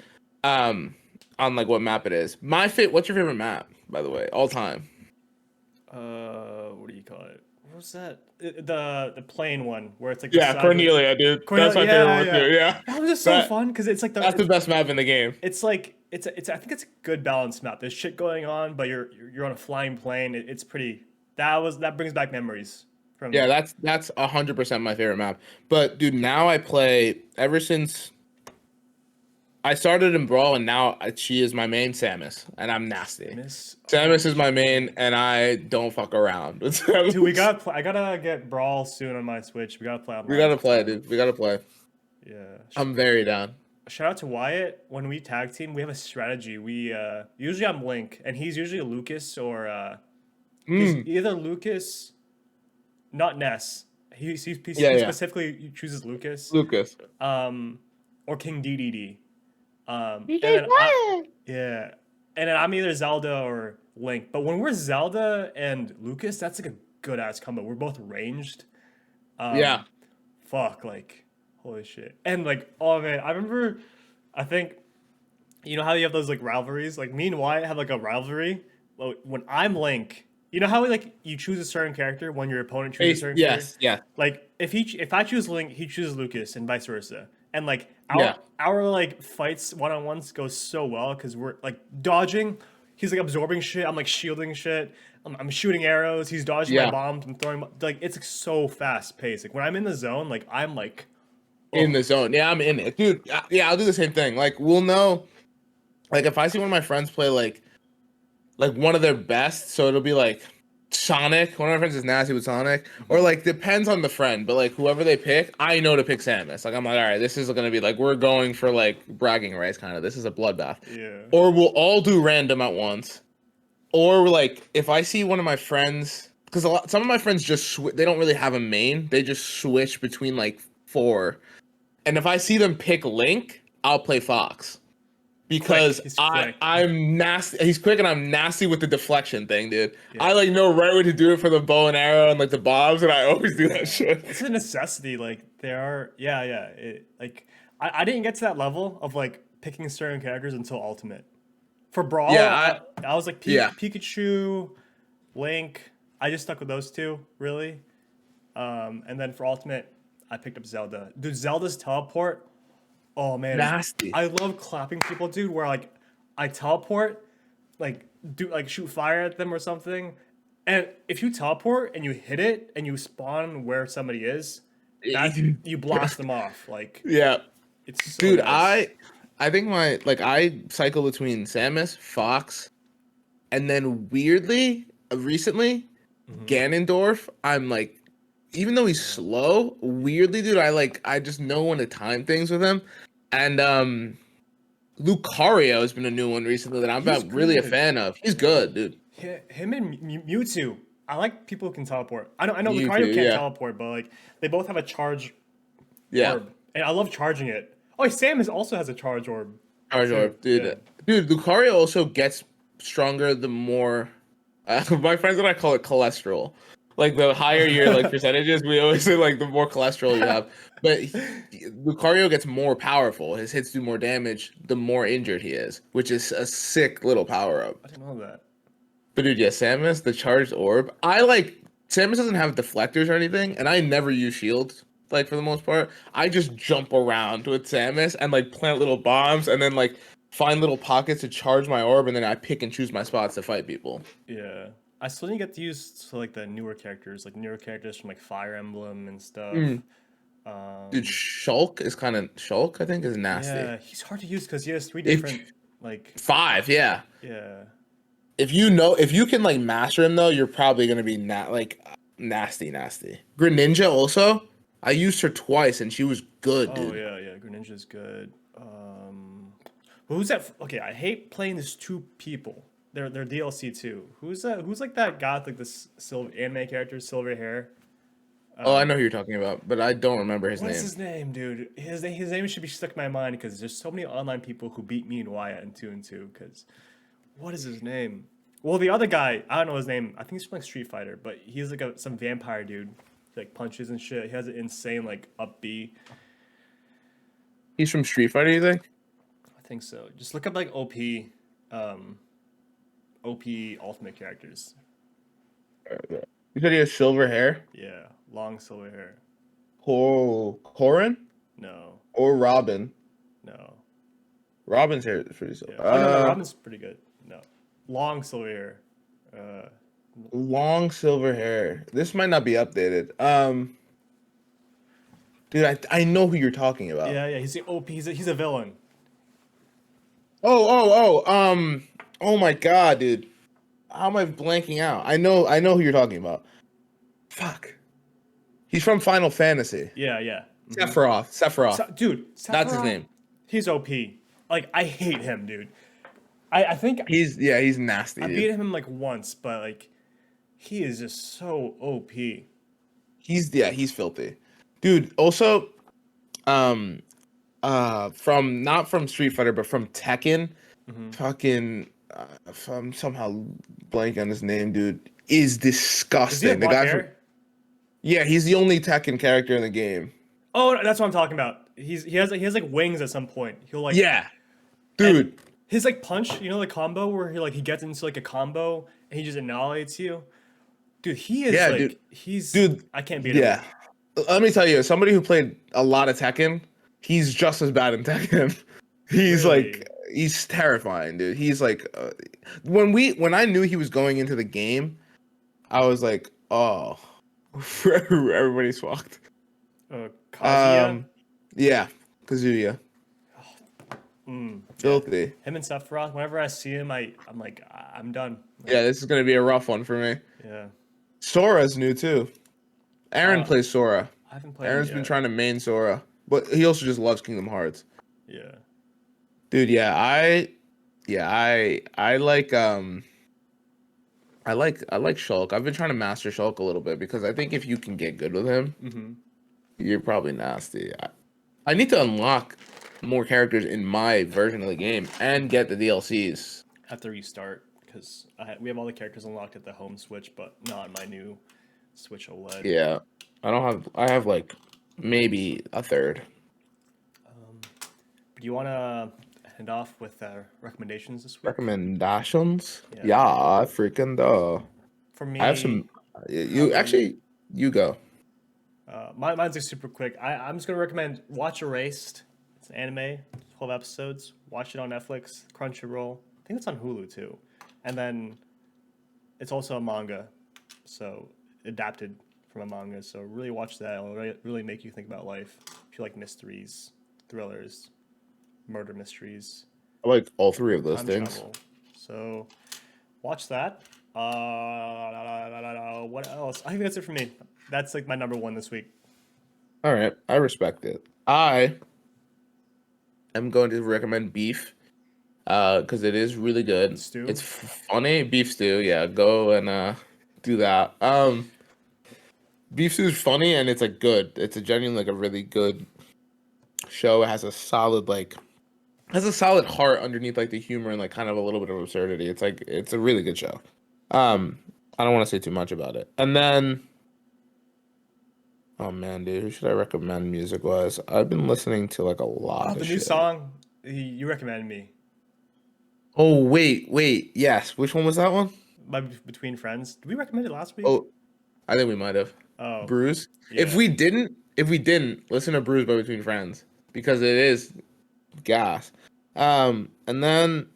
Speaker 2: On like what map it is. What's your favorite map, by the way, all time?
Speaker 1: what do you call it? was that? The plane one where it's like the
Speaker 2: Yeah,
Speaker 1: side with
Speaker 2: Cornelia, dude. That's
Speaker 1: Cornell.
Speaker 2: my favorite
Speaker 1: Yeah,
Speaker 2: one
Speaker 1: yeah.
Speaker 2: too. Yeah,
Speaker 1: That was just so
Speaker 2: that
Speaker 1: fun because it's like
Speaker 2: that's the best map in the game.
Speaker 1: it's like it's I think it's a good balance map. There's shit going on, but you're on a flying plane. It's pretty. That brings back memories
Speaker 2: Yeah,
Speaker 1: from.
Speaker 2: that's 100% my favorite map. But dude, now I play ever since I started in Brawl, and now she is my main Samus, and I'm nasty.
Speaker 1: Miss. Oh
Speaker 2: Samus is my main, and I don't fuck around with
Speaker 1: dude, we
Speaker 2: Samus.
Speaker 1: gotta play. I gotta get Brawl soon on my Switch. We gotta play
Speaker 2: We
Speaker 1: online
Speaker 2: gotta play,
Speaker 1: sometime.
Speaker 2: dude. We gotta play.
Speaker 1: Yeah.
Speaker 2: I'm very down.
Speaker 1: Shout out to Wyatt. When we tag team, we have a strategy. We usually I'm Link, and he's usually Lucas or he's
Speaker 2: Mm.
Speaker 1: either Lucas, not Ness.
Speaker 2: Yeah,
Speaker 1: He
Speaker 2: yeah.
Speaker 1: specifically chooses Lucas,
Speaker 2: Lucas.
Speaker 1: or King DDD. And then yeah, and then I'm either Zelda or Link. But when we're Zelda and Lucas, that's like a good ass combo. We're both ranged.
Speaker 2: Yeah.
Speaker 1: Fuck, like, holy shit. And like, oh man, I remember, I think, you know how you have those like rivalries? Like me and Wyatt have like a rivalry. Well, when I'm Link, you know how like you choose a certain character when your opponent chooses a certain character?
Speaker 2: Yes. Yeah.
Speaker 1: Like if I choose Link, he chooses Lucas and vice versa. And like
Speaker 2: Yeah.
Speaker 1: our like fights one on ones go so well because we're like dodging. He's like absorbing shit. I'm like shielding shit. I'm shooting arrows. He's dodging my
Speaker 2: Yeah.
Speaker 1: bombs. I'm throwing like it's like so fast paced. Like when I'm in the zone, like I'm like,
Speaker 2: In
Speaker 1: oh
Speaker 2: the zone. Yeah, I'm in it, dude. Yeah, I'll do the same thing. Like we'll know. Like if I see one of my friends play like one of their best, so it'll be like Sonic. One of my friends is nasty with Sonic, or like depends on the friend, but like whoever they pick, I know to pick Samus. Like I'm like, all right, this is gonna be like we're going for like bragging rights, kind of. This is a bloodbath,
Speaker 1: yeah.
Speaker 2: or we'll all do random at once, or like if I see one of my friends, because some of my friends just they don't really have a main, they just switch between like four, and if I see them pick Link, I'll play Fox
Speaker 1: Quick.
Speaker 2: because
Speaker 1: He's quick.
Speaker 2: I'm nasty. He's quick and I'm nasty with the deflection thing, dude.
Speaker 1: Yeah.
Speaker 2: I like know right way to do it for the bow and arrow and like the bombs, and I always do that shit.
Speaker 1: It's a necessity. Like there are, yeah, yeah. Like I didn't get to that level of like picking certain characters until Ultimate. For Brawl,
Speaker 2: Yeah,
Speaker 1: I was like
Speaker 2: yeah.
Speaker 1: Pikachu, Link. I just stuck with those two really. And then for Ultimate, I picked up Zelda. Dude, Zelda's teleport. Oh man,
Speaker 2: Nasty.
Speaker 1: I love clapping people, dude. Where like I teleport, like do like shoot fire at them or something. And if you teleport and you hit it and you spawn where somebody is, that you blast them off. Like
Speaker 2: Yeah,
Speaker 1: it's so
Speaker 2: dude.
Speaker 1: nice.
Speaker 2: I think I cycle between Samus, Fox, and then weirdly, recently, Ganondorf. I'm like, even though he's slow, weirdly, dude, I just know when to time things with him. And Lucario has been a new one recently that I'm
Speaker 1: He's
Speaker 2: really a
Speaker 1: good.
Speaker 2: fan of. He's good, dude.
Speaker 1: Him and Mewtwo. I like people who can teleport. I know
Speaker 2: You
Speaker 1: Lucario
Speaker 2: too,
Speaker 1: can't
Speaker 2: yeah.
Speaker 1: teleport, but like they both have a charge
Speaker 2: Yeah.
Speaker 1: orb, and I love charging it. Oh, Samus also has a charge orb.
Speaker 2: Charizard, dude.
Speaker 1: Yeah.
Speaker 2: Dude, Lucario also gets stronger the more. My friends and I call it cholesterol. Like the higher your like percentages, we always say like the more cholesterol you have. But Lucario gets more powerful. His hits do more damage the more injured he is, which is a sick little power up.
Speaker 1: I didn't know that.
Speaker 2: But dude, yeah, Samus, the charged orb. Samus doesn't have deflectors or anything, and I never use shields. Like for the most part, I just jump around with Samus and like plant little bombs, and then like find little pockets to charge my orb, and then I pick and choose my spots to fight people.
Speaker 1: Yeah. I still need to get to use like the newer characters, like newer characters from like Fire Emblem and stuff.
Speaker 2: Mm. Dude, Shulk, I think, is nasty.
Speaker 1: Yeah, he's hard to use because he has three
Speaker 2: If
Speaker 1: different like
Speaker 2: 5, yeah.
Speaker 1: yeah.
Speaker 2: If you can like master him though, you're probably gonna be nasty. Greninja also, I used her twice and she was good,
Speaker 1: Oh
Speaker 2: dude.
Speaker 1: yeah, Greninja's good. Who's that? Okay, I hate playing this two people. They're DLC too. Who's that? Who's like that guy with like this silver anime character, silver hair?
Speaker 2: Oh, I know who you're talking about, but I don't remember his
Speaker 1: What's
Speaker 2: name.
Speaker 1: his name, dude? His name should be stuck in my mind because there's so many online people who beat me and Wyatt in 2 and 2. Because what is his name? Well, the other guy, I don't know his name. I think he's playing Street Fighter, but he's like some vampire dude. He like punches and shit. He has an insane like up B.
Speaker 2: He's from Street Fighter, you think?
Speaker 1: I think so. Just look up like OP Ultimate characters.
Speaker 2: You said he has silver hair.
Speaker 1: long silver hair.
Speaker 2: Corin
Speaker 1: No,
Speaker 2: or Robin?
Speaker 1: no.
Speaker 2: Robin's hair is pretty
Speaker 1: Yeah.
Speaker 2: silver.
Speaker 1: Oh no, Robin's pretty good. No, long silver hair.
Speaker 2: Long silver hair. This might not be updated. Dude, I know who you're talking about.
Speaker 1: Yeah, yeah. He's the OP. He's a villain.
Speaker 2: Oh my God, dude. How am I blanking out? I know who you're talking about. Fuck. He's from Final Fantasy.
Speaker 1: Yeah, yeah.
Speaker 2: Sephiroth.
Speaker 1: Dude,
Speaker 2: That's his
Speaker 1: Sephiroth,
Speaker 2: name.
Speaker 1: he's OP. Like I hate him, dude. I think
Speaker 2: He's nasty,
Speaker 1: I
Speaker 2: dude.
Speaker 1: beat him like once, but like he is just so OP.
Speaker 2: He's filthy. Dude, also um from not from Street Fighter but from Tekken, fucking if I'm somehow blank on his name, dude, is
Speaker 1: Does he have
Speaker 2: disgusting. The
Speaker 1: black
Speaker 2: guy
Speaker 1: hair?
Speaker 2: from Yeah, he's the only Tekken character in the game.
Speaker 1: Oh, no, that's what I'm talking about. He has like wings at some point. He'll like
Speaker 2: Yeah.
Speaker 1: and
Speaker 2: Dude,
Speaker 1: his like punch, you know, the combo where he gets into like a combo and he just annihilates you. Dude, he is
Speaker 2: Yeah,
Speaker 1: like
Speaker 2: dude.
Speaker 1: he's
Speaker 2: Dude,
Speaker 1: I can't beat him.
Speaker 2: yeah. Let me tell you, as somebody who played a lot of Tekken, he's just as bad in Tekken. He's
Speaker 1: Really?
Speaker 2: like, he's terrifying, dude. He's like, when I knew he was going into the game, I was like, oh, everybody's fucked.
Speaker 1: Kazuya.
Speaker 2: Yeah, Kazuya, filthy.
Speaker 1: Him and Sephiroth, whenever I see him, I'm like, I'm done.
Speaker 2: Yeah, this is gonna be a rough one for me.
Speaker 1: Yeah.
Speaker 2: Sora's new too. Aaron
Speaker 1: Uh,
Speaker 2: plays Sora.
Speaker 1: I haven't played
Speaker 2: Aaron's
Speaker 1: him
Speaker 2: been
Speaker 1: yet.
Speaker 2: trying to main Sora, but he also just loves Kingdom Hearts.
Speaker 1: Yeah.
Speaker 2: Dude, I like I like Shulk. I've been trying to master Shulk a little bit because I think if you can get good with him, you're probably nasty. I need to unlock more characters in my version of the game and get the DLCs.
Speaker 1: I have to restart because we have all the characters unlocked at the home Switch, but not my new Switch OLED.
Speaker 2: Yeah. I have like maybe a third.
Speaker 1: Do you want to head off with recommendations this week?
Speaker 2: Recommendations?
Speaker 1: Yeah.
Speaker 2: Yeah, freaking duh.
Speaker 1: For me,
Speaker 2: I have some you go.
Speaker 1: mine's like super quick. I'm just gonna recommend watch Erased. It's an anime, 12 episodes. Watch it on Netflix, Crunchyroll. I think it's on Hulu too. And then it's also a manga, so adapted from a manga. So really watch that. It'll really make you think about life. If you like mysteries, thrillers, murder mysteries,
Speaker 2: I like all three of those
Speaker 1: time
Speaker 2: things.
Speaker 1: travel. So watch that. What else? I think that's it for me. That's like my number one this week.
Speaker 2: All right, I respect it. I am going to recommend Beef, because it is really good.
Speaker 1: Stew?
Speaker 2: It's funny. Beef stew, yeah. Go and do that. Beef stew is funny and it's like good. It's a genuinely like a really good show. It has a solid heart underneath like the humor and like kind of a little bit of absurdity. It's a really good show. I don't want to say too much about it. And then, oh man, dude, who should I recommend music wise? I've been listening to like a lot of
Speaker 1: The new
Speaker 2: shit.
Speaker 1: song you recommended me.
Speaker 2: Oh wait, yes. Which one was that one?
Speaker 1: By Between Friends. Did we recommend it last week?
Speaker 2: Oh, I think we might have.
Speaker 1: Oh,
Speaker 2: Bruise.
Speaker 1: yeah.
Speaker 2: If we didn't, listen to Bruise by Between Friends because it is gas. And then,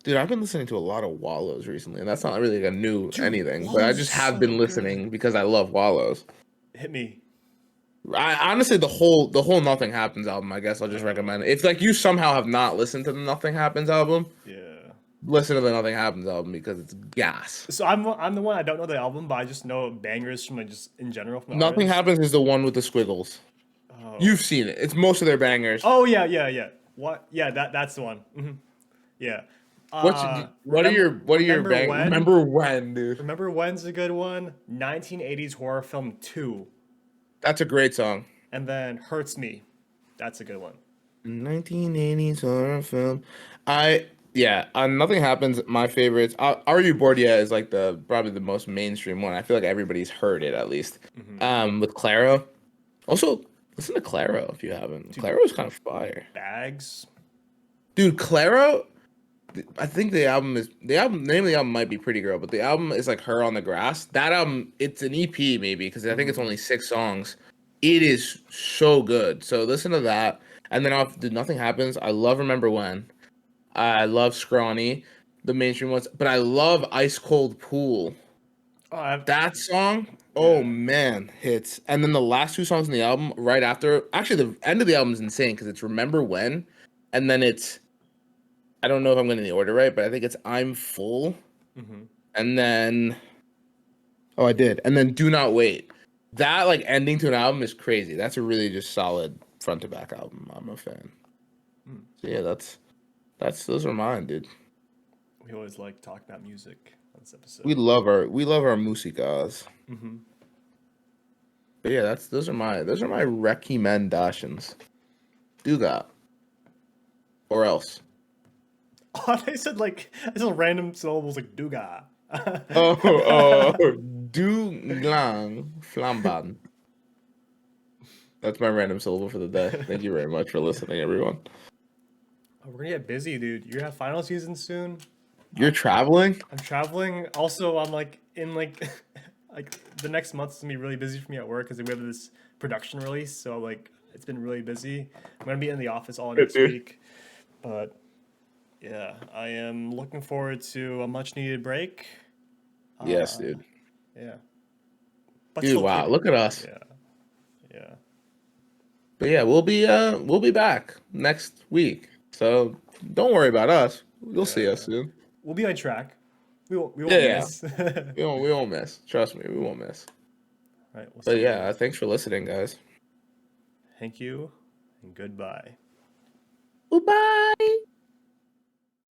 Speaker 2: dude, I've been listening to a lot of Wallows recently, and that's not really like a new anything, but I
Speaker 1: Wallows
Speaker 2: just
Speaker 1: is
Speaker 2: have
Speaker 1: so
Speaker 2: been listening because I love Wallows.
Speaker 1: Hit me.
Speaker 2: I honestly, the whole Nothing Happens album, I guess I'll just recommend it. If like you somehow have not listened to the Nothing Happens album,
Speaker 1: Yeah.
Speaker 2: listen to the Nothing Happens album because it's gas.
Speaker 1: So I'm the one, I don't know the album, but I just know bangers from like just in general from the
Speaker 2: Nothing
Speaker 1: artists.
Speaker 2: Happens is the one with the squiggles.
Speaker 1: Oh.
Speaker 2: You've seen it. It's most of their bangers.
Speaker 1: Oh yeah. What? Yeah, that's the one. Yeah.
Speaker 2: What are your bangers?
Speaker 1: When?
Speaker 2: Remember when, dude?
Speaker 1: Remember When's a good one? 1980s horror film 2.
Speaker 2: That's a great song.
Speaker 1: And then Hurts Me. That's a good one.
Speaker 2: 1980s horror film. Nothing Happens. My favorites. Are You Bored Yet is like probably the most mainstream one. I feel like everybody's heard it at least. With Claro. Also, listen to Claro if you haven't. Claro is kind of fire.
Speaker 1: Bags.
Speaker 2: Dude, Claro. I think the name of the album might be Pretty Girl, but the album is like Her on the Grass. That album, it's an EP maybe because I think it's only 6 songs. It is so good. So listen to that, and then off Did Nothing Happens. I love Remember When. I love Scrawny, the mainstream ones, but I love Ice Cold Pool.
Speaker 1: Oh,
Speaker 2: That song, oh
Speaker 1: Yeah.
Speaker 2: man, hits. And then the last 2 songs in the album, right after, actually the end of the album is insane because it's Remember When, and then it's, I don't know if I'm getting the order right, but I think it's I'm Full, and then, oh, I did, and then Do Not Wait. That like ending to an album is crazy. That's a really just solid front to back album. I'm a fan. So yeah, those are mine, dude.
Speaker 1: We always like talking about music on this episode.
Speaker 2: We love our musicas. But yeah, those are my recommendations. Do that. Or else.
Speaker 1: Oh, they said like it's a random syllables like Duga.
Speaker 2: Dugang flamban. That's my random syllable for the day. Thank you very much for listening, everyone.
Speaker 1: Oh, we're gonna get busy, dude. You're gonna have final season soon.
Speaker 2: You're traveling?
Speaker 1: I'm traveling. Also, I'm like in like like the next month's gonna be really busy for me at work because we have this production release. So like it's been really busy. I'm gonna be in the office all next
Speaker 2: dude.
Speaker 1: week. But yeah, I am looking forward to a much needed break.
Speaker 2: Yes, dude.
Speaker 1: Yeah. But
Speaker 2: Dude,
Speaker 1: still
Speaker 2: wow,
Speaker 1: keep-
Speaker 2: look at us.
Speaker 1: Yeah. Yeah.
Speaker 2: But yeah, we'll be back next week. So don't worry about us. You'll see us soon.
Speaker 1: We'll be on track. We won't
Speaker 2: Yeah.
Speaker 1: miss.
Speaker 2: We won't miss. Trust me, we won't miss.
Speaker 1: Right. We'll
Speaker 2: But
Speaker 1: see
Speaker 2: yeah,
Speaker 1: you.
Speaker 2: thanks for listening, guys.
Speaker 1: Thank you and goodbye.
Speaker 2: Goodbye.